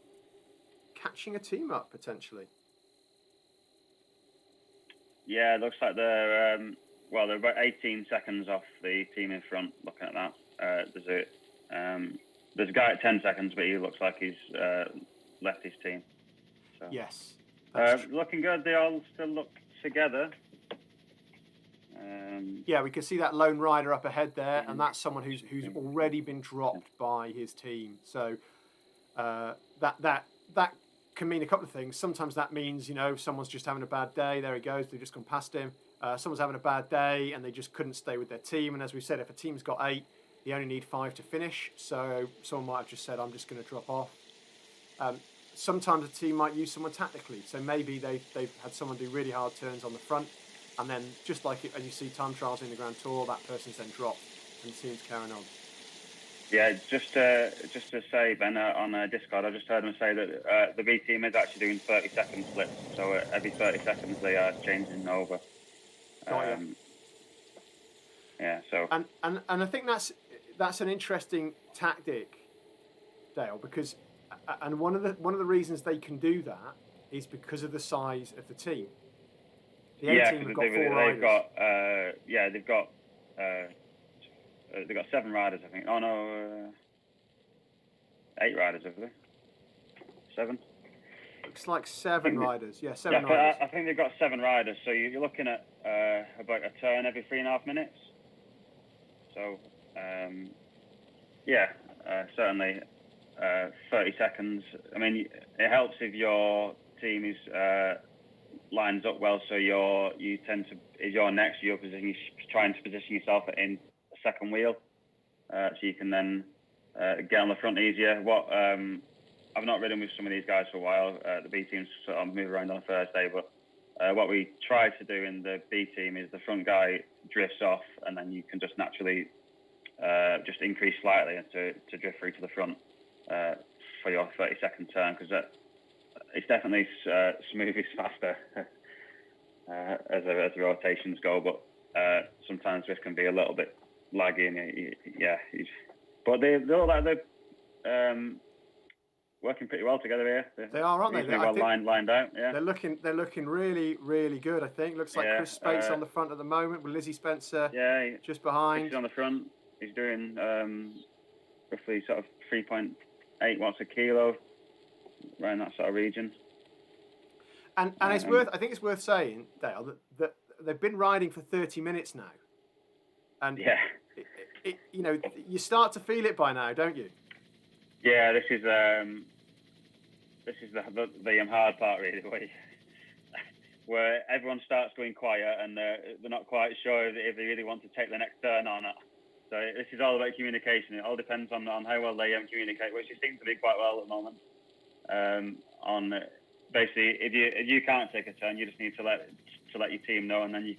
catching a team up potentially. Yeah, it looks like they're about 18 seconds off the team in front. Looking at that, there's a guy at 10 seconds, but he looks like he's left his team. So, yes, looking good. They all still look together. Yeah, we can see that lone rider up ahead there, and that's someone who's already been dropped by his team. So that can mean a couple of things. Sometimes that means someone's just having a bad day. There he goes. They've just gone past him. Someone's having a bad day and they just couldn't stay with their team. And as we said, if a team's got 8, they only need 5 to finish. So someone might have just said, "I'm just going to drop off." Sometimes a team might use someone tactically. So maybe they've had someone do really hard turns on the front. And then, just like as you see time trials in the Grand Tour, that person's then dropped and the team's carrying on. Yeah, just to say, Ben, on Discord, I just heard them say that the B team is actually doing 30-second splits. So every 30 seconds they are changing over. Yeah. So. And I think that's an interesting tactic, Dale, because one of the reasons they can do that is because of the size of the team. The A team have got 4 riders. They've got 7 riders, I think. Oh no, 8 riders, have they? 7. Looks like 7 riders. Yeah, 7 riders. I think they've got 7 riders. So you're looking at about a turn every 3.5 minutes. So certainly 30 seconds. I mean, it helps if your team is lines up well. So if you're next, you're trying to position yourself in a second wheel, so you can then get on the front easier. I've not ridden with some of these guys for a while. The B teams sort of move around on a Thursday, but what we try to do in the B team is the front guy drifts off, and then you can just naturally just increase slightly to drift through to the front for your 30-second turn, because it's definitely smoothest faster as the rotations go, but sometimes this can be a little bit laggy. But they look like they're working pretty well together here. They are, aren't they? They're well lined out. Yeah, they're looking really, really good. I think looks like Chris Spates on the front at the moment with Lizzie Spencer just behind. He's on the front. He's doing roughly sort of 3.8 watts a kilo, around that sort of region. And I think it's worth saying, Dale, that they've been riding for 30 minutes now. And you start to feel it by now, don't you? Yeah, this is the hard part really, where everyone starts going quiet and they're not quite sure if they really want to take the next turn or not. So this is all about communication. It all depends on how well they communicate, which it seems to be quite well at the moment. Basically, if you can't take a turn, you just need to let your team know, and then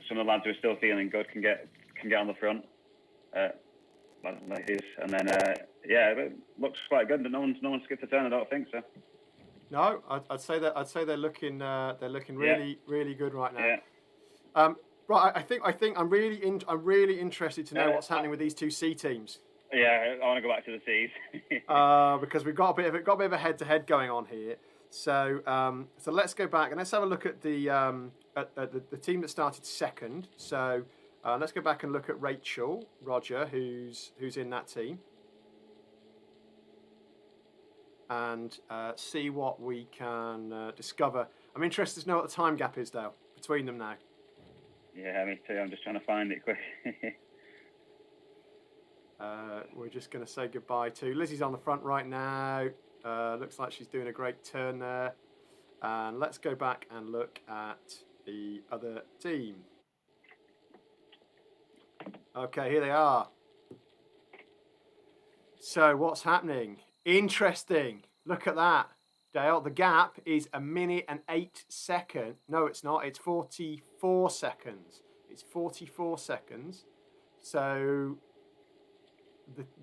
some of the lads who are still feeling good can get on the front. Like this, and then it looks quite good. But no one's skipped a turn. I don't think so. No, I'd say they're looking really really good right now. Yeah. Right, I think I'm really interested to know what's happening with these two C teams. Yeah, I want to go back to the C's. Because we've got a bit of a head-to-head going on here. So let's go back and let's have a look at the team that started second. So let's go back and look at Rachel Roger, who's in that team, and see what we can discover. I'm interested to know what the time gap is, Dale, between them now. Yeah, me too. I'm just trying to find it quick. We're just going to say goodbye to Lizzie's on the front right now. Looks like she's doing a great turn there. And let's go back and look at the other team. Okay, here they are. So what's happening? Interesting. Look at that, Dale. The gap is 1 minute and 8 seconds. No, it's not. It's 44 seconds. It's 44 seconds. So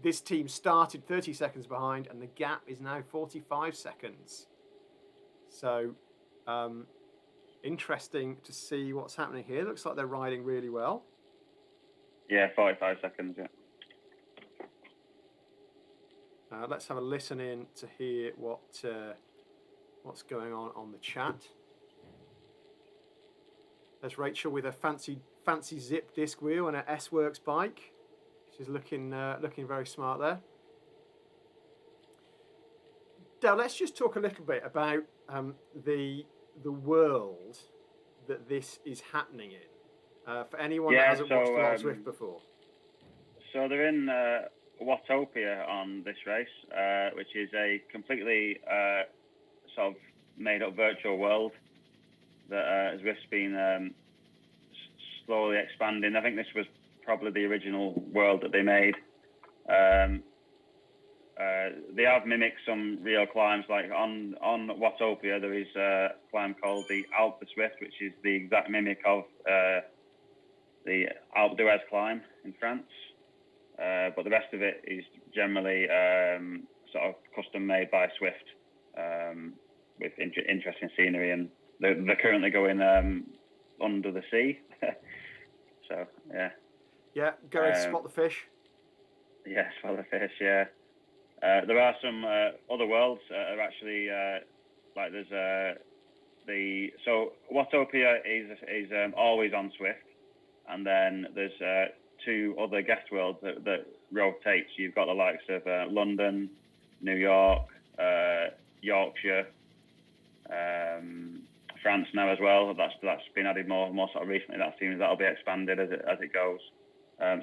this team started 30 seconds behind, and the gap is now 45 seconds. So interesting to see what's happening here. Looks like they're riding really well. Yeah, 45 seconds, yeah. Let's have a listen in to hear what's going on the chat. There's Rachel with a fancy zip disc wheel and an S-Works bike. She's looking very smart there. Dale, let's just talk a little bit about the world that this is happening in. For anyone that hasn't watched a lot of Zwift before. So they're in Watopia on this race, which is a completely sort of made-up virtual world that Zwift's been slowly expanding. I think this was probably the original world that they made. They have mimicked some real climbs, like on Watopia there is a climb called the Alpe de Zwift, which is the exact mimic of the Alpe d'Huez climb in France. But the rest of it is generally sort of custom made by Zwift, with interesting scenery, and they're currently going under the sea. So yeah. Yeah, go and spot the fish. Yeah, spot the fish. Yeah. There are some other worlds are actually like there's so Watopia is always on Zwift, and then there's 2 other guest worlds that rotate. So you've got the likes of London, New York, Yorkshire, France now as well. That's been added more sort of recently. That seems that'll be expanded as it goes.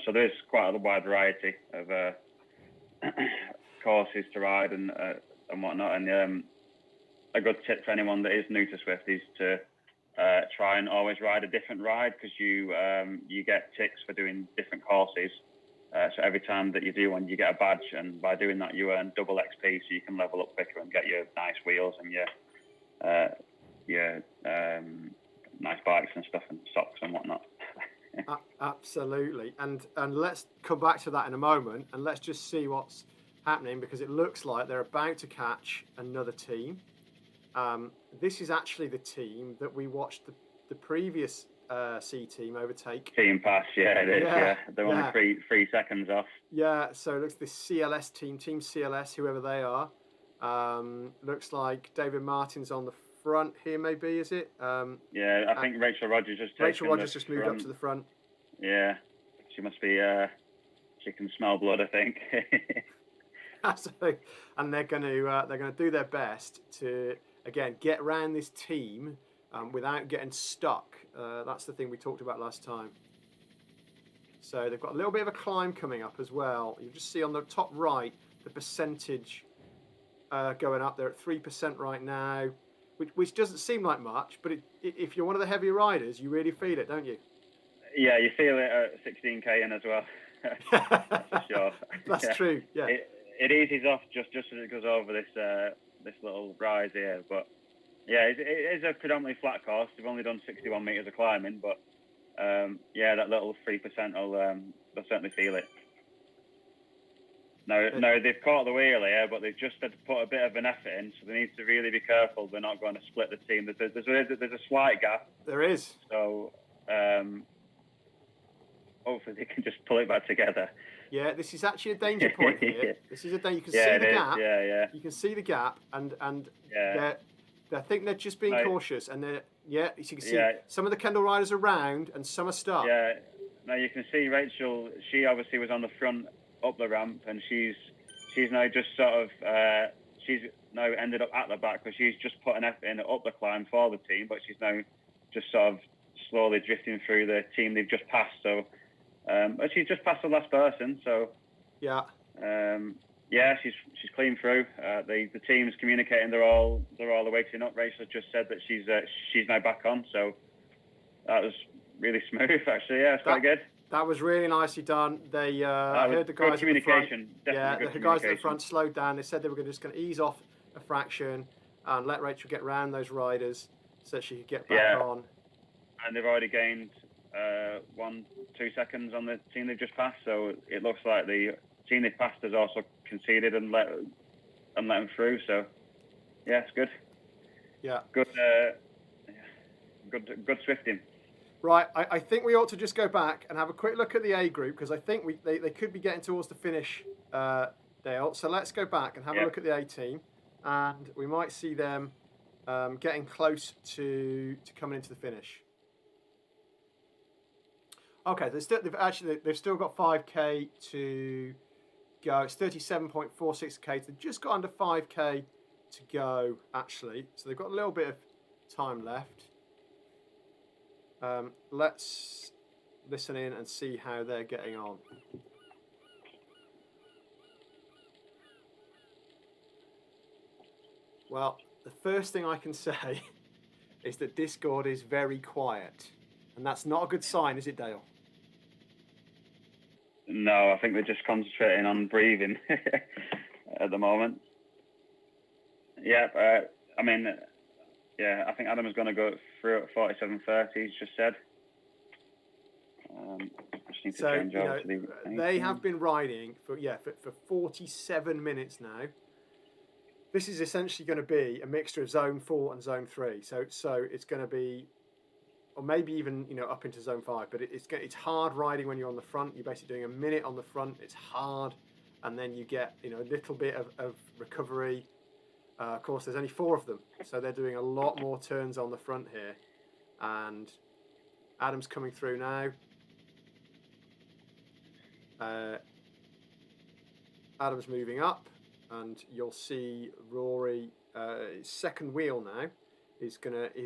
So there's quite a wide variety of courses to ride and whatnot. And a good tip for anyone that is new to Zwift is to try and always ride a different ride, because you get ticks for doing different courses. So every time that you do one, you get a badge, and by doing that, you earn double XP, so you can level up quicker and get your nice wheels and your nice bikes and stuff and socks and whatnot. Absolutely, and let's come back to that in a moment, and let's just see what's happening, because it looks like they're about to catch another team. This is actually the team that we watched the previous C team overtake. Team pass, yeah, it is. Yeah, they're only 3 seconds off. Yeah, so it looks this CLS team CLS, whoever they are. Looks like David Martin's on the front here, maybe, is it? Yeah, I think Rachel Rogers just moved up to the front. Yeah, she must be. She can smell blood, I think. Absolutely, and they're going to do their best to again get around this team without getting stuck. That's the thing we talked about last time. So they've got a little bit of a climb coming up as well. You just see on the top right the percentage going up. They're at 3% right now, which doesn't seem like much, but if you're one of the heavier riders, you really feel it, don't you? Yeah, you feel it at 16k in as well. That's for sure. That's true. Yeah. It eases off just as it goes over this little rise here, but yeah, it is a predominantly flat course. They've only done 61 meters of climbing, but yeah, that little 3% they'll certainly feel it. No, they've caught the wheel here, but they've just had to put a bit of an effort in, so they need to really be careful they're not going to split the team. There's a slight gap. There is. So hopefully they can just pull it back together. Yeah, this is actually a danger point here. This is a danger. You can see the gap. Yeah. You can see the gap, and yeah. I think they're just being cautious, and as you can see, some of the Kendall riders are round and some are stuck. Yeah. Now you can see Rachel. She obviously was on the front up the ramp, and she's now just sort of she's now ended up at the back because she's just put an effort in up the climb for the team, but she's now just sort of slowly drifting through the team they've just passed. So, but she's just passed the last person. So yeah. Yeah, she's clean through. The team's communicating. They're all waiting up. Rachel just said that she's now back on. So that was really smooth, actually. Yeah, it's quite good. That was really nicely done. They I heard the guys at the front. Yeah, the guys at the front slowed down. They said they were just going to ease off a fraction and let Rachel get round those riders so that she could get back on. And they've already gained 1-2 seconds on the team they've just passed. So it looks like the team they passed has also conceded and let them through. So yeah, it's good. Yeah. Good swifting. Right, I think we ought to just go back and have a quick look at the A group because I think they could be getting towards the finish, Dale. So let's go back and have a look at the A team, and we might see them getting close to coming into the finish. Okay, they've still got 5k to go. It's 37.46k. They've just got under 5k to go actually, so they've got a little bit of time left. Let's listen in and see how they're getting on. Well, the first thing I can say is that Discord is very quiet. And that's not a good sign, is it, Dale? No, I think they're just concentrating on breathing at the moment. Yeah, I mean... Yeah, I think Adam is going to go through at 47.30. He's just said. Just need to change over to the. They have been riding for 47 minutes now. This is essentially going to be a mixture of Zone 4 and Zone 3. So it's going to be, or maybe even up into Zone 5. But it's hard riding when you're on the front. You're basically doing a minute on the front. It's hard, and then you get a little bit of recovery. Of course, there's only 4 of them, so they're doing a lot more turns on the front here. And Adam's coming through now. Adam's moving up, and you'll see Rory, his second wheel now, his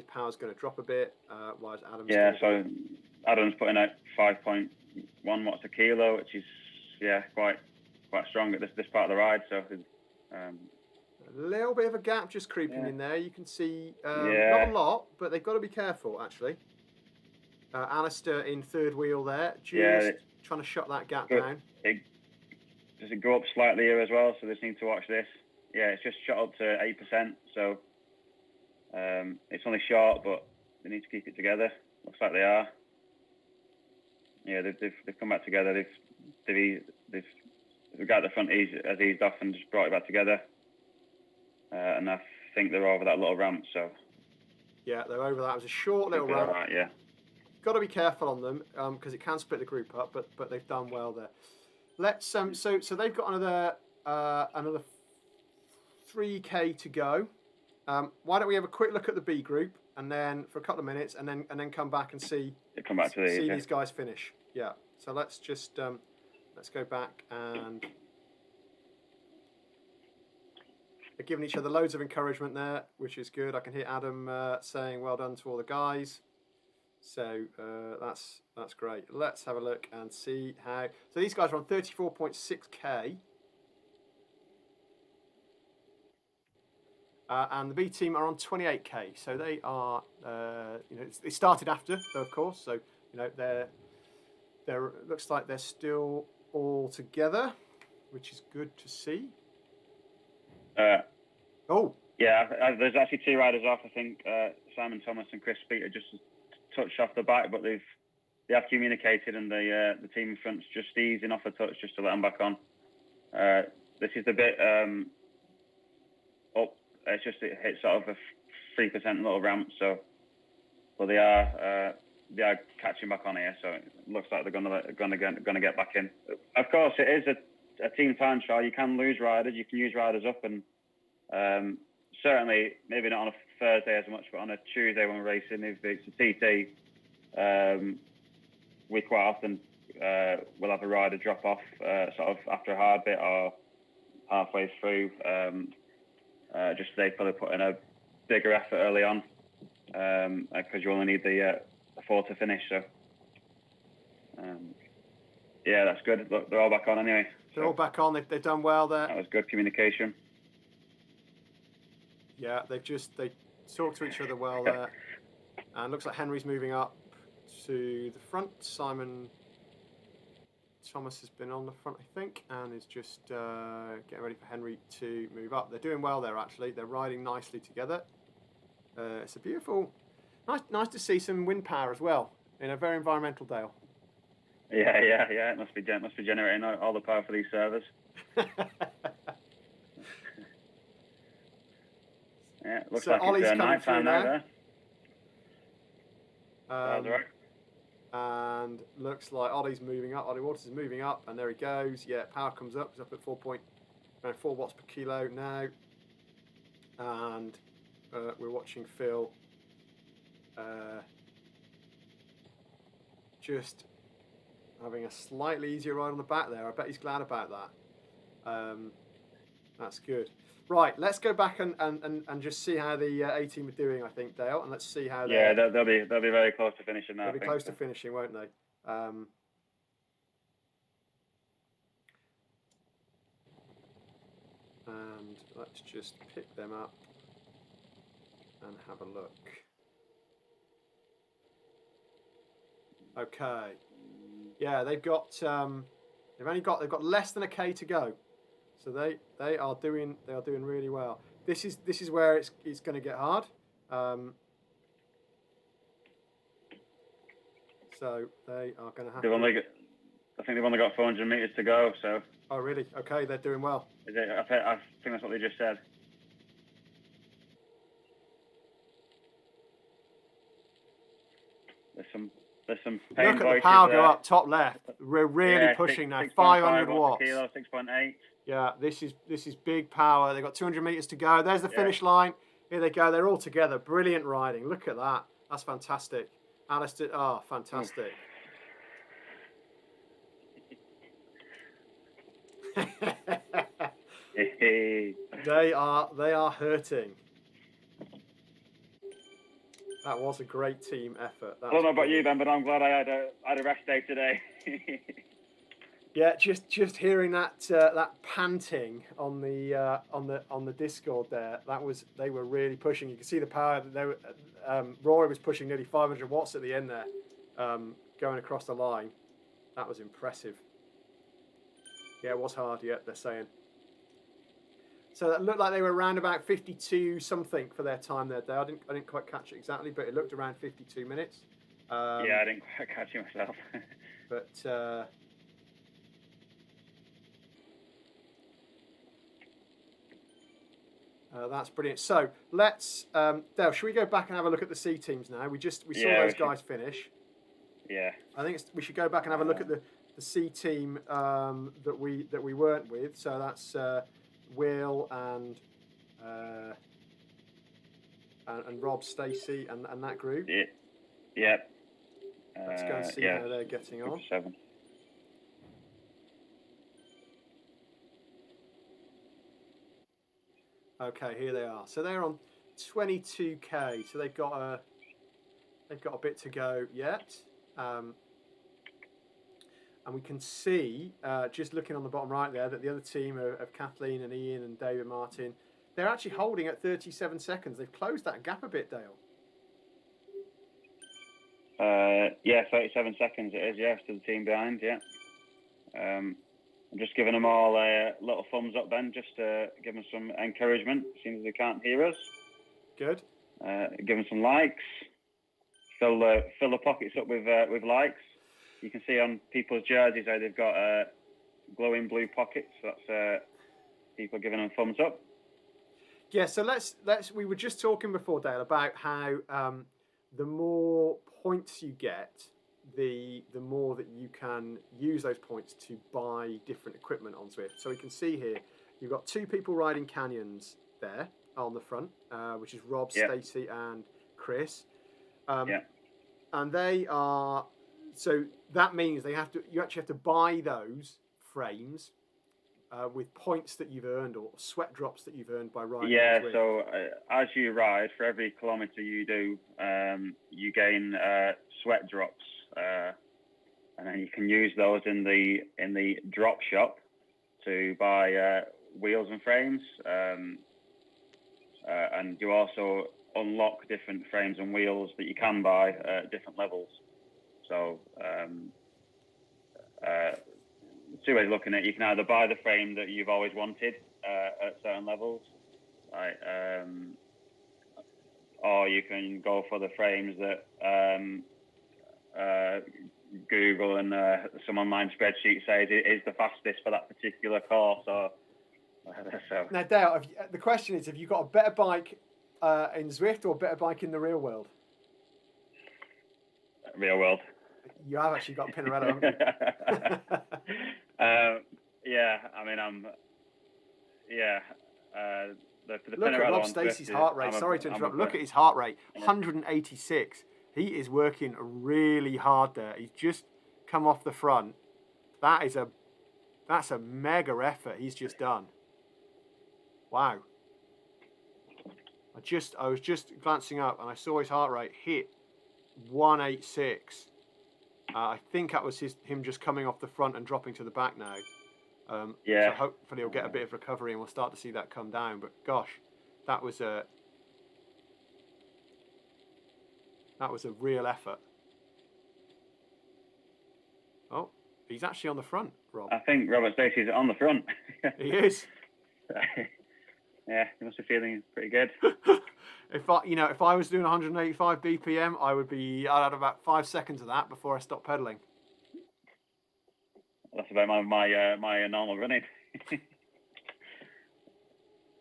power's gonna drop a bit. While Adam's so Adam's putting out 5.1 watts a kilo, which is quite strong at this part of the ride. So. A little bit of a gap just creeping in there. You can see not a lot, but they've got to be careful, actually. Alistair in third wheel there, just trying to shut that gap down. Does it go up slightly here as well? So they just need to watch this. Yeah, it's just shot up to 8%, so it's only short, but they need to keep it together. Looks like they are. Yeah, they've come back together. The guy at the front has eased off and just brought it back together. And I think they're over that little ramp, so... Yeah, they're over that. It was a short little ramp. Right, yeah. Got to be careful on them, because it can split the group up, but they've done well there. Let's... So they've got another 3k to go. Why don't we have a quick look at the B group, and then for a couple of minutes, and then come back and see these guys finish. Yeah, so let's just... let's go back and... They're giving each other loads of encouragement there, which is good. I can hear Adam saying well done to all the guys. So that's great. Let's have a look and see how. So these guys are on 34.6k. And the B team are on 28k, so they are, it started after, though, of course. So they're looks like they're still all together, which is good to see. Yeah, there's actually 2 riders off. I think Simon Thomas and Chris Peter just touched off the back, but they have communicated, and the team in front's just easing off a touch just to let them back on. This is the bit up. It's just it hits sort of a 3% little ramp, but they are catching back on here. So it looks like they're gonna get back in. Of course, it is a team time trial. You can lose riders. You can use riders up, and certainly maybe not on a Thursday as much, but on a Tuesday when we're racing, if it's a TT, we quite often will have a rider drop off sort of after a hard bit or halfway through. Just they probably put in a bigger effort early on because you only need the 4 to finish. So yeah, that's good. Look, they're all back on anyway. They're all back on. They've done well there. That was good communication. Yeah, they talked to each other well there. And looks like Henry's moving up to the front. Simon Thomas has been on the front, I think, and is just getting ready for Henry to move up. They're doing well there, actually. They're riding nicely together. It's a beautiful, nice to see some wind power as well in a very environmental day. Yeah. It must be generating all the power for these servers. Yeah, looks like Ollie's it's night time now. There. Right. And looks like Ollie's moving up. Ollie Waters is moving up, and there he goes. Yeah, power comes up. It's up at 4 watts per kilo now. And we're watching Phil just having a slightly easier ride on the back there. I bet he's glad about that. That's good. Right, let's go back and just see how the A team are doing, I think, Dale, and let's see how they. Yeah, they'll be very close to finishing now. They'll be close to finishing, won't they? And let's just pick them up and have a look. Okay. Yeah, they've got less than a K to go. So they are doing really well. This is where it's going to get hard. So they are going to have. I think they've only got 400 meters to go. So. Oh really? Okay, they're doing well. Is it? I think that's what they just said. There's some pain. Look at the power go up top left. We're really pushing now. 500 watts. Kilo, 6.8. Yeah, this is big power. They've got 200 meters to go. There's the finish line. Here they go. They're all together. Brilliant riding. Look at that. That's fantastic. Alistair, fantastic. They are hurting. That was a great team effort. I don't know about you, Ben, but I'm glad I had a rest day today. Yeah, just hearing that panting on the Discord there, they were really pushing. You can see the power. Rory was pushing nearly 500 watts at the end there, going across the line. That was impressive. Yeah, it was hard. Yeah, they're saying. So that looked like they were around about 52 something for their time there. I didn't quite catch it exactly, but it looked around 52 minutes. Yeah, I didn't quite catch it myself. But that's brilliant. So let's, Dale, should we go back and have a look at the C teams now? We saw those guys finish. Yeah. I think we should go back and have a look at the C team that we weren't with. So that's Will and Rob, Stacey, and that group. Yeah. Let's go and see how they're getting on. 7. Okay, here they are. So they're on 22k. So they've got They've got a bit to go yet. And we can see, just looking on the bottom right there, that the other team of Kathleen and Ian and David Martin, they're actually holding at 37 seconds. They've closed that gap a bit, Dale. 37 seconds it is, to the team behind, I'm just giving them all a little thumbs up then, just to give them some encouragement, seeing as they can't hear us. Good. Give them some likes. Fill the pockets up with likes. You can see on people's jerseys how they've got glowing blue pockets. That's people giving them thumbs up. Yeah, so let's. We were just talking before, Dale, about how the more points you get, the more that you can use those points to buy different equipment on Zwift. So we can see here, you've got 2 people riding Canyons there on the front, which is Rob, Stacey, and Chris. And they are. So that means you actually have to buy those frames with points that you've earned or sweat drops that you've earned by riding. Yeah, so as you ride, for every kilometre you do, you gain sweat drops, and then you can use those in the drop shop to buy wheels and frames, and you also unlock different frames and wheels that you can buy at different levels. So, 2 ways of looking at it. You can either buy the frame that you've always wanted at certain levels, right? Or you can go for the frames that Google and some online spreadsheet says is the fastest for that particular course. Or so. Now, Dale, the question is: have you got a better bike in Zwift or a better bike in the real world? Real world. You have actually got Pinarello, haven't you? I mean, the look Pinarello at Rob on Stacey's Zwift heart rate. Sorry to interrupt. Look at his heart rate, 186. He is working really hard there. He's just come off the front. That's a mega effort he's just done. Wow. I was just glancing up and I saw his heart rate hit 186. I think that was him just coming off the front and dropping to the back now. So hopefully he'll get a bit of recovery and we'll start to see that come down. But gosh, that was a real effort. Oh, he's actually on the front, Rob. I think Robert Stacey's on the front. He is. Yeah, he must be feeling pretty good. If I was doing 185 BPM, I'd have about 5 seconds of that before I stop pedaling. That's about my normal running.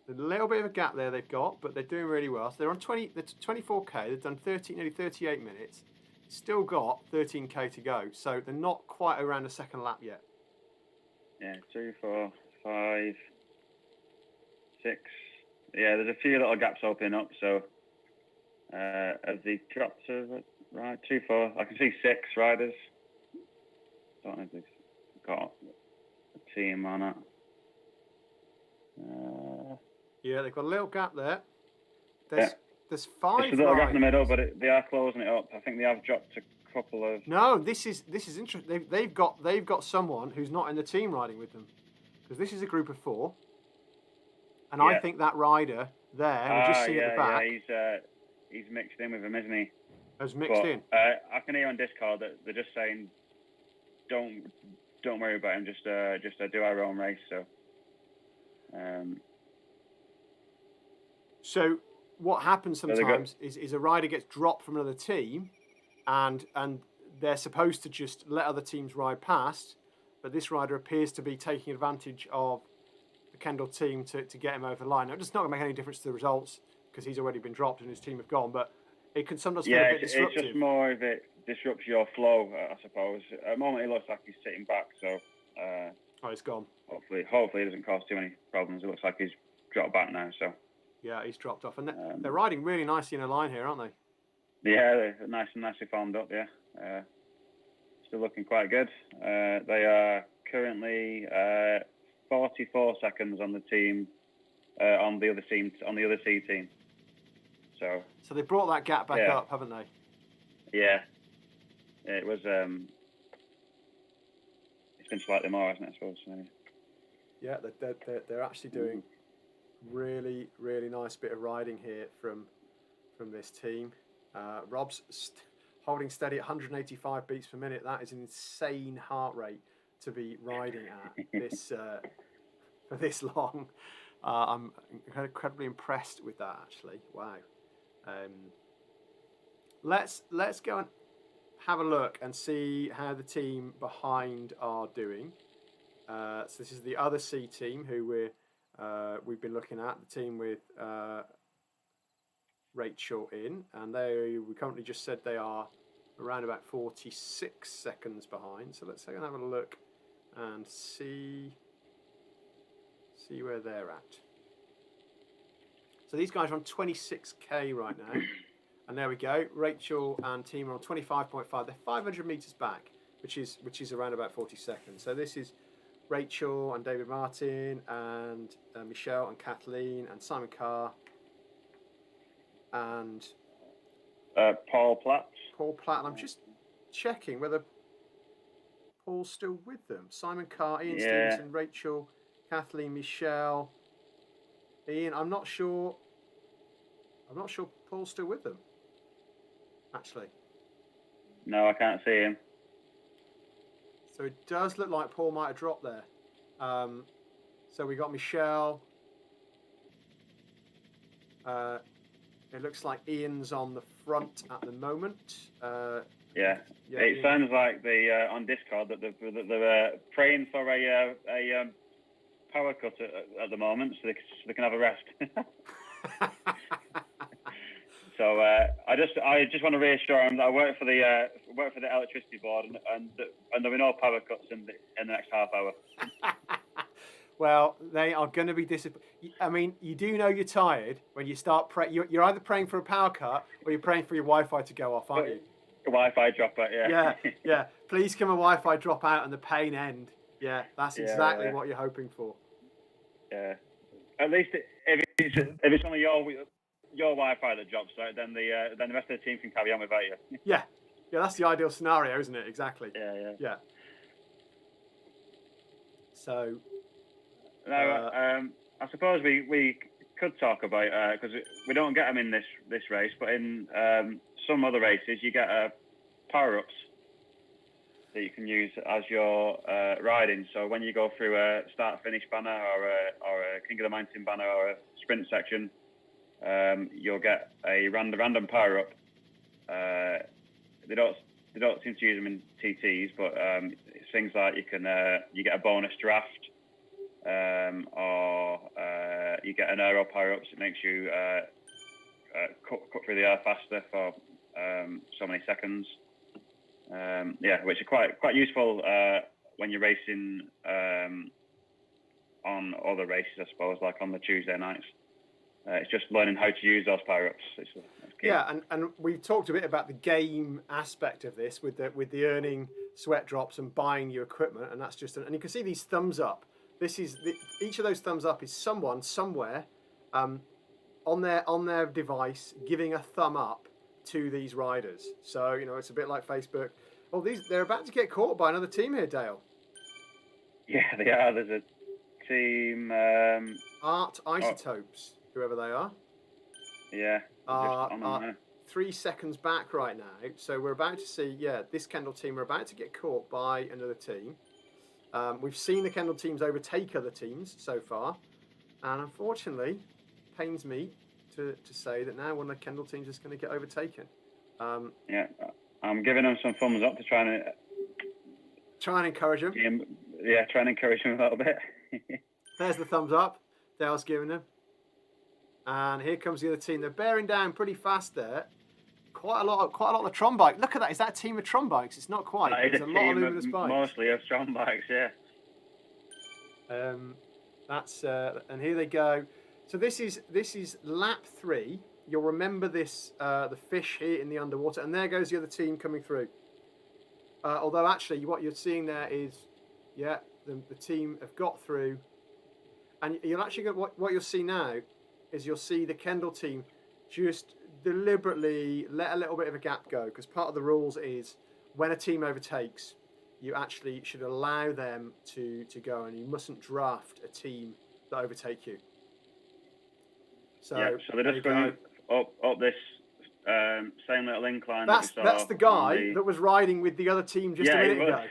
A little bit of a gap there they've got, but they're doing really well. So they're on 24k. They've done nearly 38 minutes. Still got 13k to go. So they're not quite around a second lap yet. Yeah, 2, 4, 5, 6. Yeah, there's a few little gaps opening up. So as they drop to right 2, 4, I can see 6 riders. Don't know if they've got a team on it. Yeah, they've got a little gap there. There's 5. There's a little gap in the middle, but they are closing it up. I think they have dropped a couple of. No, this is interesting. They've got someone who's not in the team riding with them, because this is a group of 4, and I think that rider there, we just see at the back. Yeah, he's mixed in with them, isn't he? Has mixed in. I can hear on Discord that they're just saying, don't worry about him. Just do our own race. So. So what happens sometimes is a rider gets dropped from another team, and they're supposed to just let other teams ride past, but this rider appears to be taking advantage of the Kendall team to get him over the line. Now, it's not going to make any difference to the results because he's already been dropped and his team have gone, but it can sometimes feel a bit disruptive. It's just more if it disrupts your flow, I suppose. At the moment, it looks like he's sitting back, so. He's gone. Hopefully, it doesn't cause too many problems. It looks like he's dropped back now, so. Yeah, he's dropped off, and they're riding really nicely in a line here, aren't they? Yeah, they're nicely formed up. Yeah, still looking quite good. They are currently 44 seconds on the team, on the other C team. So they brought that gap back up, haven't they? Yeah. It was. It's been slightly more, hasn't it? I suppose. So. Yeah, they're actually doing really nice bit of riding here from this team. Rob's holding steady at 185 beats per minute. That is an insane heart rate to be riding at this for this long. I'm incredibly impressed with that, actually. Wow. Let's go and have a look and see how the team behind are doing. So this is the other C team who we've been looking at, the team with Rachel in, and we currently just said they are around about 46 seconds behind. So let's go and have a look and see where they're at. So these guys are on 26k right now, and there we go. Rachel and team are on 25.5. They're 500 meters back, which is around about 40 seconds. So this is Rachel and David Martin and Michelle and Kathleen and Simon Carr and Paul Platt. And I'm just checking whether Paul's still with them. Simon Carr, Ian Stevenson, Rachel, Kathleen, Michelle, Ian. I'm not sure Paul's still with them, actually. No, I can't see him. So it does look like Paul might have dropped there. So we got Michelle. It looks like Ian's on the front at the moment. Yeah, it sounds like they on Discord that they're praying for a power cut at the moment, so they can have a rest. So I just want to reassure them that I work for the electricity board, and there'll be no power cuts in the next half hour. Well, they are going to be disappointed. I mean, you do know you're tired when you start you're either praying for a power cut or you're praying for your Wi-Fi to go off, aren't you? A Wi-Fi drop out, yeah. Yeah. Please come a Wi-Fi drop out and the pain end. Yeah, that's exactly what you're hoping for. Yeah. At least if it's only your Wi-Fi that drops out, then the rest of the team can carry on without you. Yeah, that's the ideal scenario, isn't it? Exactly. Yeah. So. Now, I suppose we could talk about because we don't get them in this race, but in some other races you get power-ups that you can use as you're riding. So when you go through a start-finish banner or a King of the Mountain banner or a sprint section, you'll get a random power-up. They don't seem to use them in TTs, but it's things like you get a bonus draft. Or you get an aero power-ups. It makes you cut through the air faster for so many seconds. Which are quite useful when you're racing on other races, I suppose, like on the Tuesday nights. It's just learning how to use those power-ups. That's key. Yeah, and we've talked a bit about the game aspect of this with the earning sweat drops and buying new equipment, and that's just and you can see these thumbs up. This is each of those thumbs up is someone somewhere on their device giving a thumb up to these riders. So it's a bit like Facebook. Oh, they're about to get caught by another team here, Dale. Yeah, they are. There's a team. Art Isotopes, whoever they are. Yeah. Are 3 seconds back right now. So we're about to see. Yeah, this Kendall team are about to get caught by another team. We've seen the Kendall teams overtake other teams so far, and unfortunately, pains me to say that now one of the Kendall teams is going to get overtaken. I'm giving them some thumbs up to try and encourage them. Yeah, try and encourage them a little bit. There's the thumbs up Dale's giving them, and here comes the other team. They're bearing down pretty fast there. Quite a lot of Tron bikes. Look at that. Is that a team of Tron bikes? It's not quite. It's a lot of luminous bikes. Mostly of Tron bikes, yeah. And here they go. So this is lap 3. You'll remember this, the fish here in the underwater, and there goes the other team coming through. Although actually, what you're seeing there is, the team have got through, and you'll actually get what you'll see now is you'll see the Kendall team just deliberately let a little bit of a gap go, because part of the rules is when a team overtakes, you actually should allow them to go, and you mustn't draft a team that overtake you. So they're just going up this same little incline. That's the guy that was riding with the other team just a minute ago.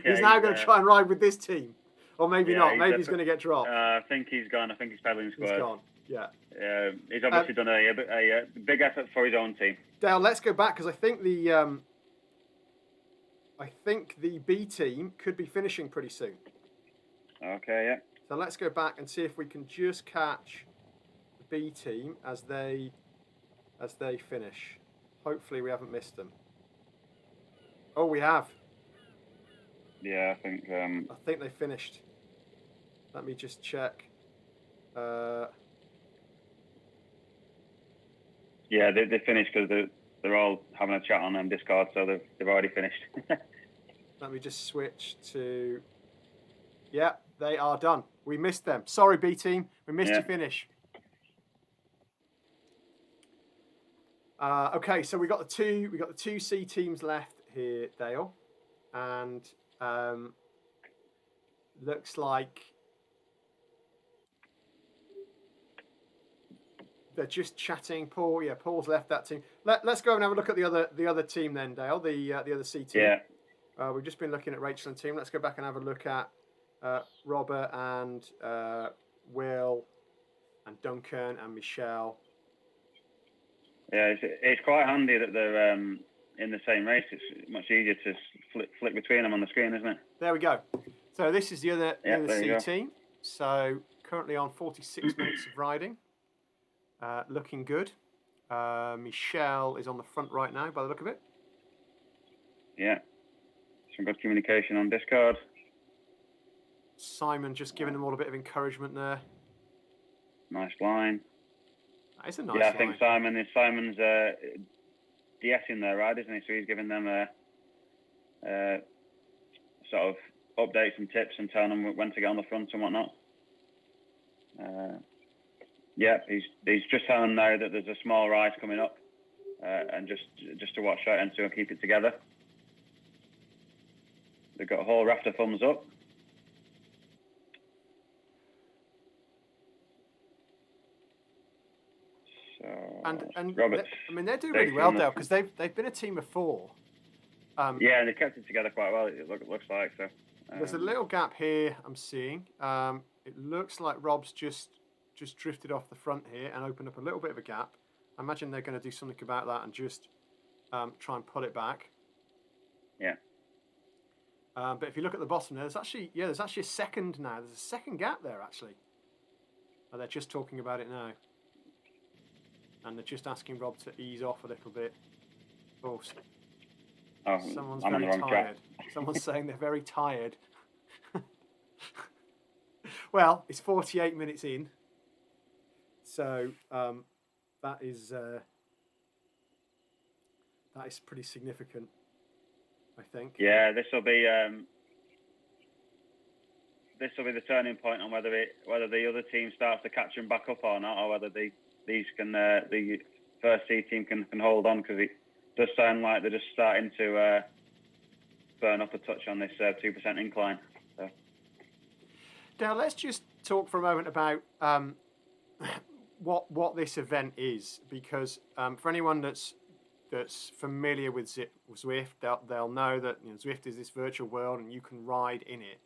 He's now going to try and ride with this team, or maybe not. Maybe he's going to get dropped. I think he's gone. I think he's pedaling squares. He's gone. Yeah. He's obviously done a big effort for his own team. Dale, let's go back, because I think the B team could be finishing pretty soon. Okay, yeah. So let's go back and see if we can just catch the B team as they finish. Hopefully we haven't missed them. Oh, we have. Yeah, I think they finished. Let me just check. Yeah, they finished because they're all having a chat on Discord, so they've already finished. Let me just switch to... Yeah, they are done. We missed them. Sorry, B team. We missed your finish. Okay, so we got the two C teams left here, Dale, and looks like they're just chatting. Paul's left that team. Let's go and have a look at the other team then, Dale. The other C team. Yeah. We've just been looking at Rachel and team. Let's go back and have a look at Robert and Will and Duncan and Michelle. Yeah, it's quite handy that they're in the same race. It's much easier to flick between them on the screen, isn't it? There we go. So this is the other C team. So currently on 46 minutes of riding. Looking good. Michelle is on the front right now by the look of it. Yeah. Some good communication on Discord. Simon just giving them all a bit of encouragement there. Nice line. That is a nice line. Yeah, I think Simon's de-essing their ride, isn't he? So he's giving them sort of updates and tips and telling them when to get on the front and whatnot. Yeah, he's just telling them now that there's a small rise coming up, and just to watch out and to keep it together. They've got a whole raft of thumbs up. So, and Roberts, they're doing really well, Dale, because they've been a team of four. Yeah, and they kept it together quite well. It looks like so. There's a little gap here I'm seeing. It looks like Rob's just drifted off the front here and opened up a little bit of a gap. I imagine they're going to do something about that and just try and pull it back. Yeah. But if you look at the bottom there, there's actually a second now. There's a second gap there actually. And they're just talking about it now. And they're just asking Rob to ease off a little bit. Oh, someone's very tired. Someone's saying they're very tired. Well, it's 48 minutes in. So that is pretty significant, I think. Yeah, this will be the turning point on whether the other team starts to catch them back up or not, or whether the first C team can hold on, because it does sound like they're just starting to burn up a touch on this 2% incline. So. Now let's just talk for a moment about what this event is, because for anyone that's familiar with Zwift, they'll know that Zwift is this virtual world and you can ride in it.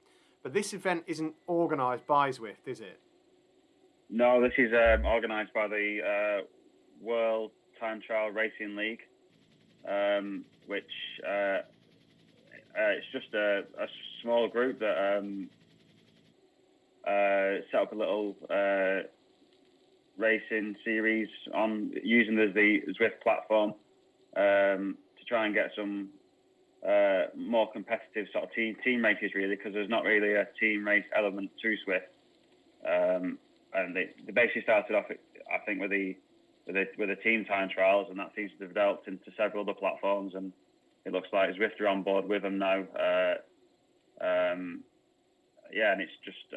But this event isn't organised by Zwift, is it? No, this is organised by the World Time Trial Racing League, which it's just a small group that set up a little racing series on using the Zwift platform to try and get some more competitive sort of team races, really, because there's not really a team race element to Zwift. And they basically started off, I think, with the team time trials, and that seems to have developed into several other platforms. And it looks like Zwift are on board with them now. Yeah, and it's just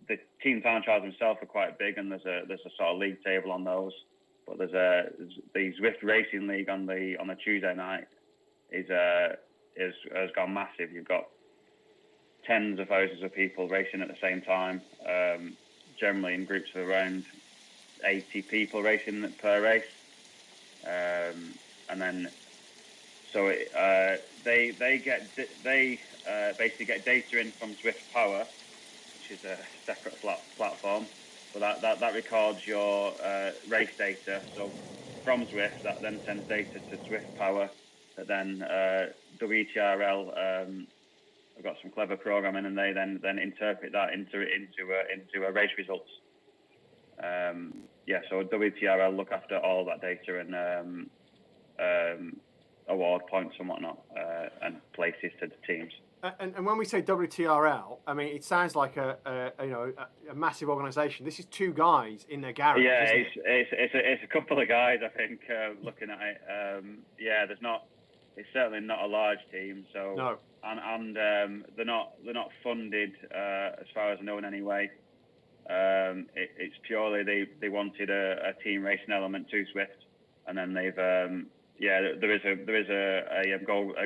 the team time trials themselves are quite big, and there's a sort of league table on those. But there's the Zwift Racing League on the Tuesday night has gone massive. You've got tens of thousands of people racing at the same time, generally in groups of around 80 people racing per race, and then so they basically get data in from Zwift Power, which is a separate platform, but that records your race data. So from Zwift, that then sends data to Zwift Power, that then WTRL have got some clever programming, and they then interpret that into a race results. So WTRL look after all that data and award points and whatnot, and places to the teams. And when we say WTRL, I mean, it sounds like a massive organisation. This is two guys in their garage. Yeah, isn't it's a couple of guys, I think, looking at it. It's certainly not a large team. So no. And they're not funded as far as I know in any way. It's purely they wanted a team racing element to Zwift, and then they've there is a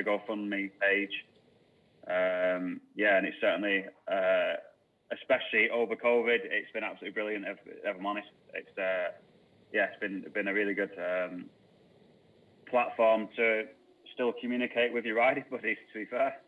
GoFundMe page. And it's certainly, especially over COVID, it's been absolutely brilliant. If I'm honest, it's been a really good platform to still communicate with your riding buddies. To be fair,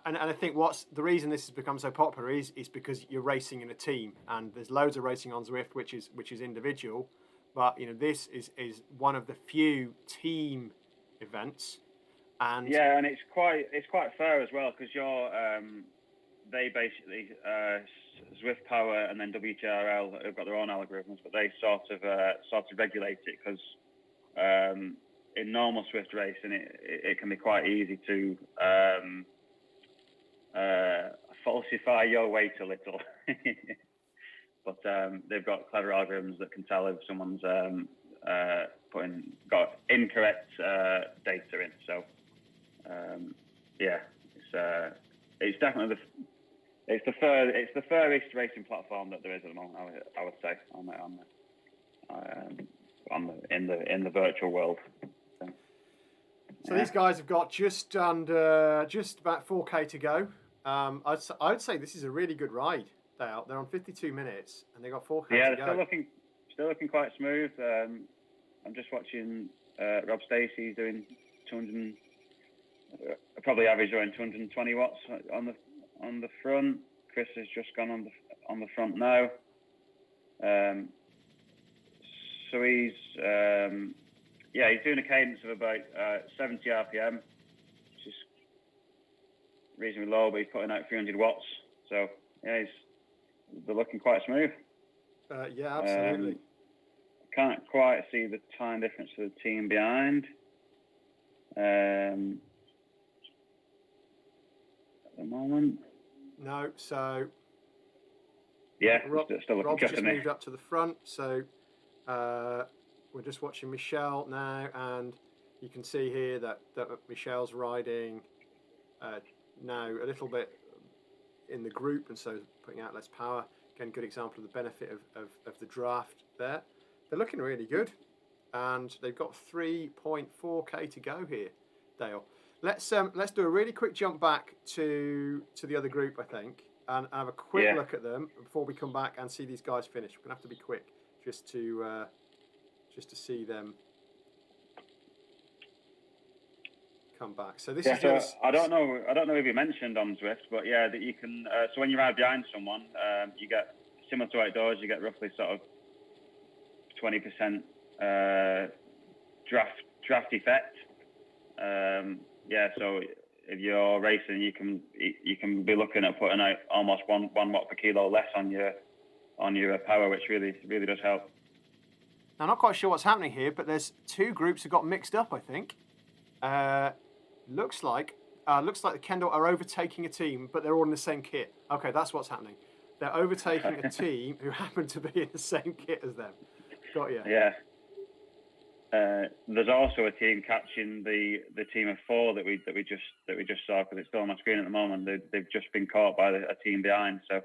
and I think the reason this has become so popular is because you're racing in a team, and there's loads of racing on Zwift which is individual, but this is one of the few team events. And and it's quite fair as well, because they basically Zwift Power and then WTRL have got their own algorithms, but they sort of regulate it, because in normal Zwift racing it can be quite easy to falsify your weight a little. But they've got clever algorithms that can tell if someone's got incorrect data in. So it's definitely the furthest racing platform that there is at the moment. I would say in the virtual world. So these guys have got just about 4K to go. I would say this is a really good ride. They're on 52 minutes and they got 4K to go. Yeah, they're still looking quite smooth. I'm just watching Rob Stacey doing 200. Probably average around 220 watts on the front. Chris has just gone on the front now. So he's doing a cadence of about 70 RPM, which is reasonably low, but he's putting out 300 watts. So they're looking quite smooth. Absolutely. Can't quite see the time difference for the team behind. At the moment. No, so Rob's just moved up to the front, so we're just watching Michelle now, and you can see here that Michelle's riding now a little bit in the group, and so putting out less power. Again, good example of the benefit of the draft there. They're looking really good, and they've got 3.4K to go here, Dale. Let's do a really quick jump back to the other group, I think, and have a quick look at them before we come back and see these guys finish. We're gonna have to be quick just to see them come back. So this is. I don't know if you mentioned on Zwift, but that you can. So when you ride behind someone, you get, similar to outdoors, you get roughly sort of 20% draft effect. So if you're racing, you can be looking at putting out almost one watt per kilo less on your power, which really does help. Now, I'm not quite sure what's happening here, but there's two groups that got mixed up, I think. Looks like the Kendall are overtaking a team, but they're all in the same kit. Okay, that's what's happening. They're overtaking a team who happen to be in the same kit as them. Got you. Yeah. There's also a team catching the team of four that we just saw, because it's still on my screen at the moment. They've just been caught by a team behind, so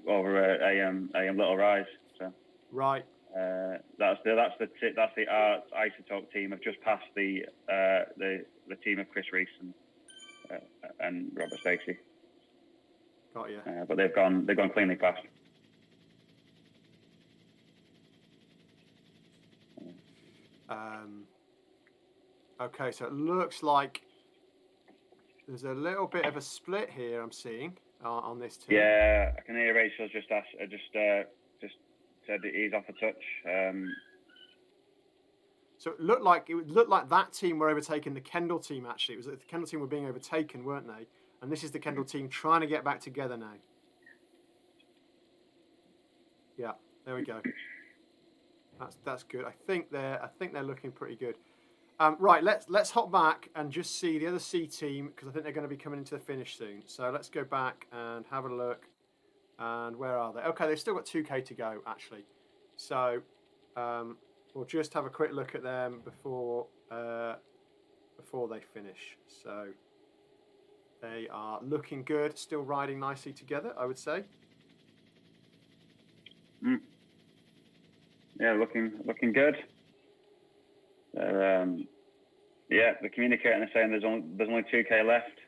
over a little rise. So Right. That's the Isotope team. Have just passed the team of Chris Reese and Robert Stacey. Got you. But they've gone cleanly past. Okay, so it looks like there's a little bit of a split here. I'm seeing on this team. Yeah, I can hear Rachel's just said that he's off a touch. So it looked like that team were overtaking the Kendall team. Actually, it was the Kendall team were being overtaken, weren't they? And this is the Kendall team trying to get back together now. Yeah, there we go. That's good. I think they're looking pretty good. Right, let's hop back and just see the other C team because I think they're going to be coming into the finish soon. So let's go back and have a look. And where are they? Okay, they've still got 2K to go actually. So we'll just have a quick look at them before they finish. So they are looking good, still riding nicely together, I would say. Yeah, looking good. Yeah, they're communicating and saying there's only 2K left.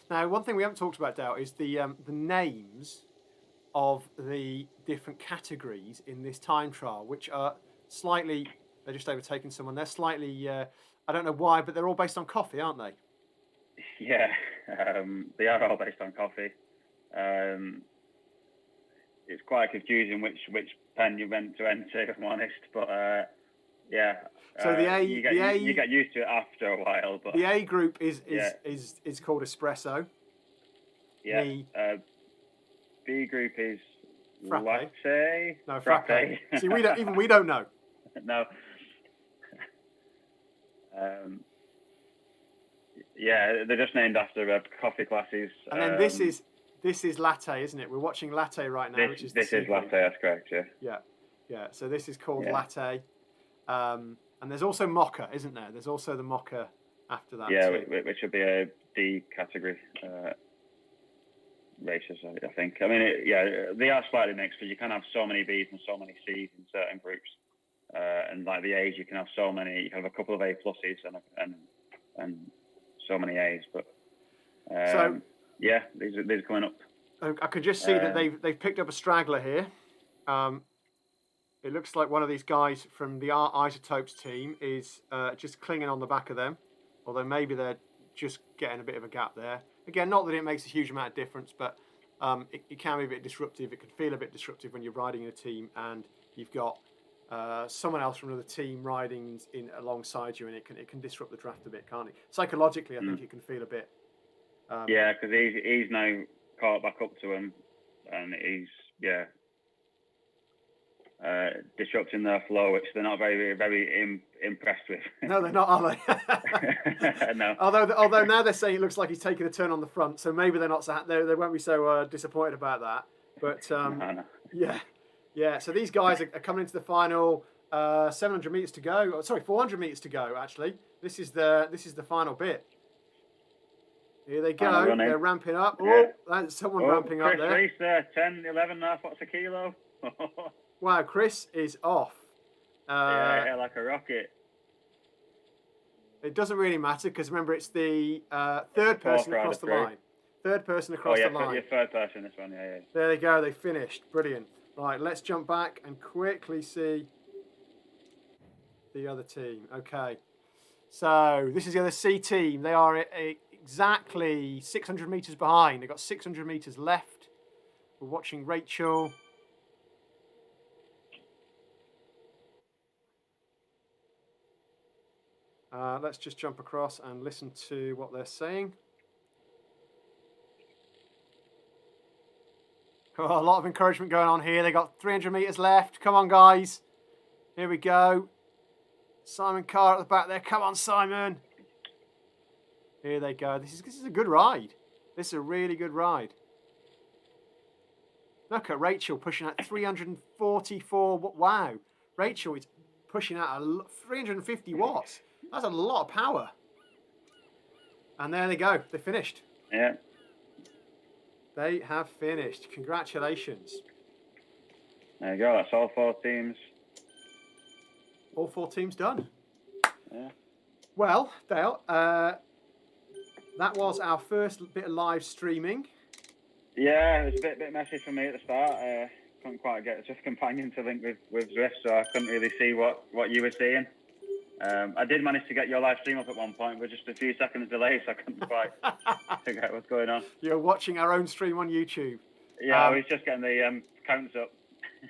Now, one thing we haven't talked about, Dow, is the names of the different categories in this time trial, which are slightly, they're just overtaking someone. They're slightly, I don't know why, but they're all based on coffee, aren't they? Yeah, they are all based on coffee. It's quite confusing which pen you meant to enter, if I'm honest. But yeah, so you get used to it after a while. But the A group is called espresso. Yeah. B group is frappe. Latte. No, frappe. See, we don't know. No. Yeah, they're just named after coffee classes. And then this is latte, isn't it? We're watching latte right now, which is this is latte. That's correct. Yeah. Yeah. So this is called latte, and there's also mocha, isn't there? There's also the mocha after that. Yeah, too. which would be a D category races, I think. I mean, they are slightly mixed because you can have so many Bs and so many Cs in certain groups, and like the A's, you can have so many. You can have a couple of A pluses and so many A's, but. Yeah, these are coming up. I could just see that they've picked up a straggler here. It looks like one of these guys from the Isotopes team is just clinging on the back of them, although maybe they're just getting a bit of a gap there. Again, not that it makes a huge amount of difference, but it can be a bit disruptive. It can feel a bit disruptive when you're riding in a team and you've got someone else from another team riding in alongside you, and it can disrupt the draft a bit, can't it? Psychologically, I think it can feel a bit. Yeah, because he's now caught back up to him, and he's disrupting their flow, which they're not very, very impressed with. No, they're not, are they? No. Although now they're saying it looks like he's taking a turn on the front, so maybe they're not. They won't be so disappointed about that. But No. yeah. So these guys are coming into the final. 700 meters to go. Oh, sorry, 400 meters to go. Actually, this is the final bit. Here they go. They're ramping up. Oh, that's someone ramping up there. Chris Reese, 10, 11 now. What's a kilo? Wow, Chris is off. Yeah, like a rocket. It doesn't really matter because remember it's the third person across the line. Third person across the line. Yeah, third person this one. Yeah. There they go. They finished. Brilliant. Right, let's jump back and quickly see the other team. Okay. So this is the other C team. They are exactly 600 meters behind. They've got 600 meters left. We're watching Rachel. Let's just jump across and listen to what they're saying. Oh, a lot of encouragement going on here. They got 300 meters left. Come on, guys. Here we go. Simon Carr at the back there. Come on, Simon. Here they go. This is a good ride. This is a really good ride. Look at Rachel pushing out 344. Wow. Rachel is pushing out 350 watts. That's a lot of power. And there they go. They finished. Yeah. They have finished. Congratulations. There you go. That's all 4 teams. All 4 teams done. Yeah. Well, Dale, that was our first bit of live streaming. Yeah, it was a bit messy for me at the start. Couldn't quite get a companion to link with Zwift, so I couldn't really see what you were seeing. I did manage to get your live stream up at one point with just a few seconds delay, so I couldn't quite figure out what's going on. You're watching our own stream on YouTube. Yeah, I was just getting the counts up.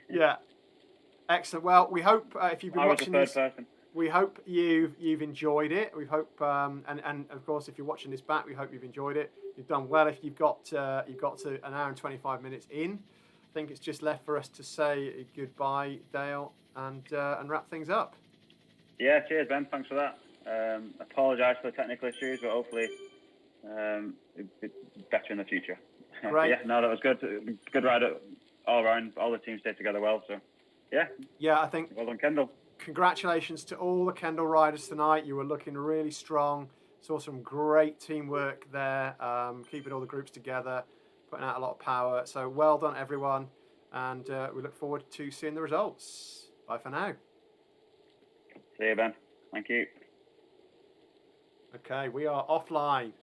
Yeah. Excellent. Well, we hope if you've been watching this, person. we hope you've enjoyed it. We hope, and of course, if you're watching this back, we hope you've enjoyed it. You've done well. If you've got to an hour and 25 minutes in, I think it's just left for us to say goodbye, Dale, and wrap things up. Yeah, cheers, Ben. Thanks for that. Apologise for the technical issues, but hopefully it'll be better in the future. Great. Yeah, no, that was good. Good ride all around. All the teams stayed together well, so yeah. Yeah, I think. Well done, Kendall. Congratulations to all the Kendall riders tonight. You were looking really strong. Saw some great teamwork there, keeping all the groups together, putting out a lot of power. So well done, everyone. And we look forward to seeing the results. Bye for now. See you, Ben. Thank you. Okay, we are offline.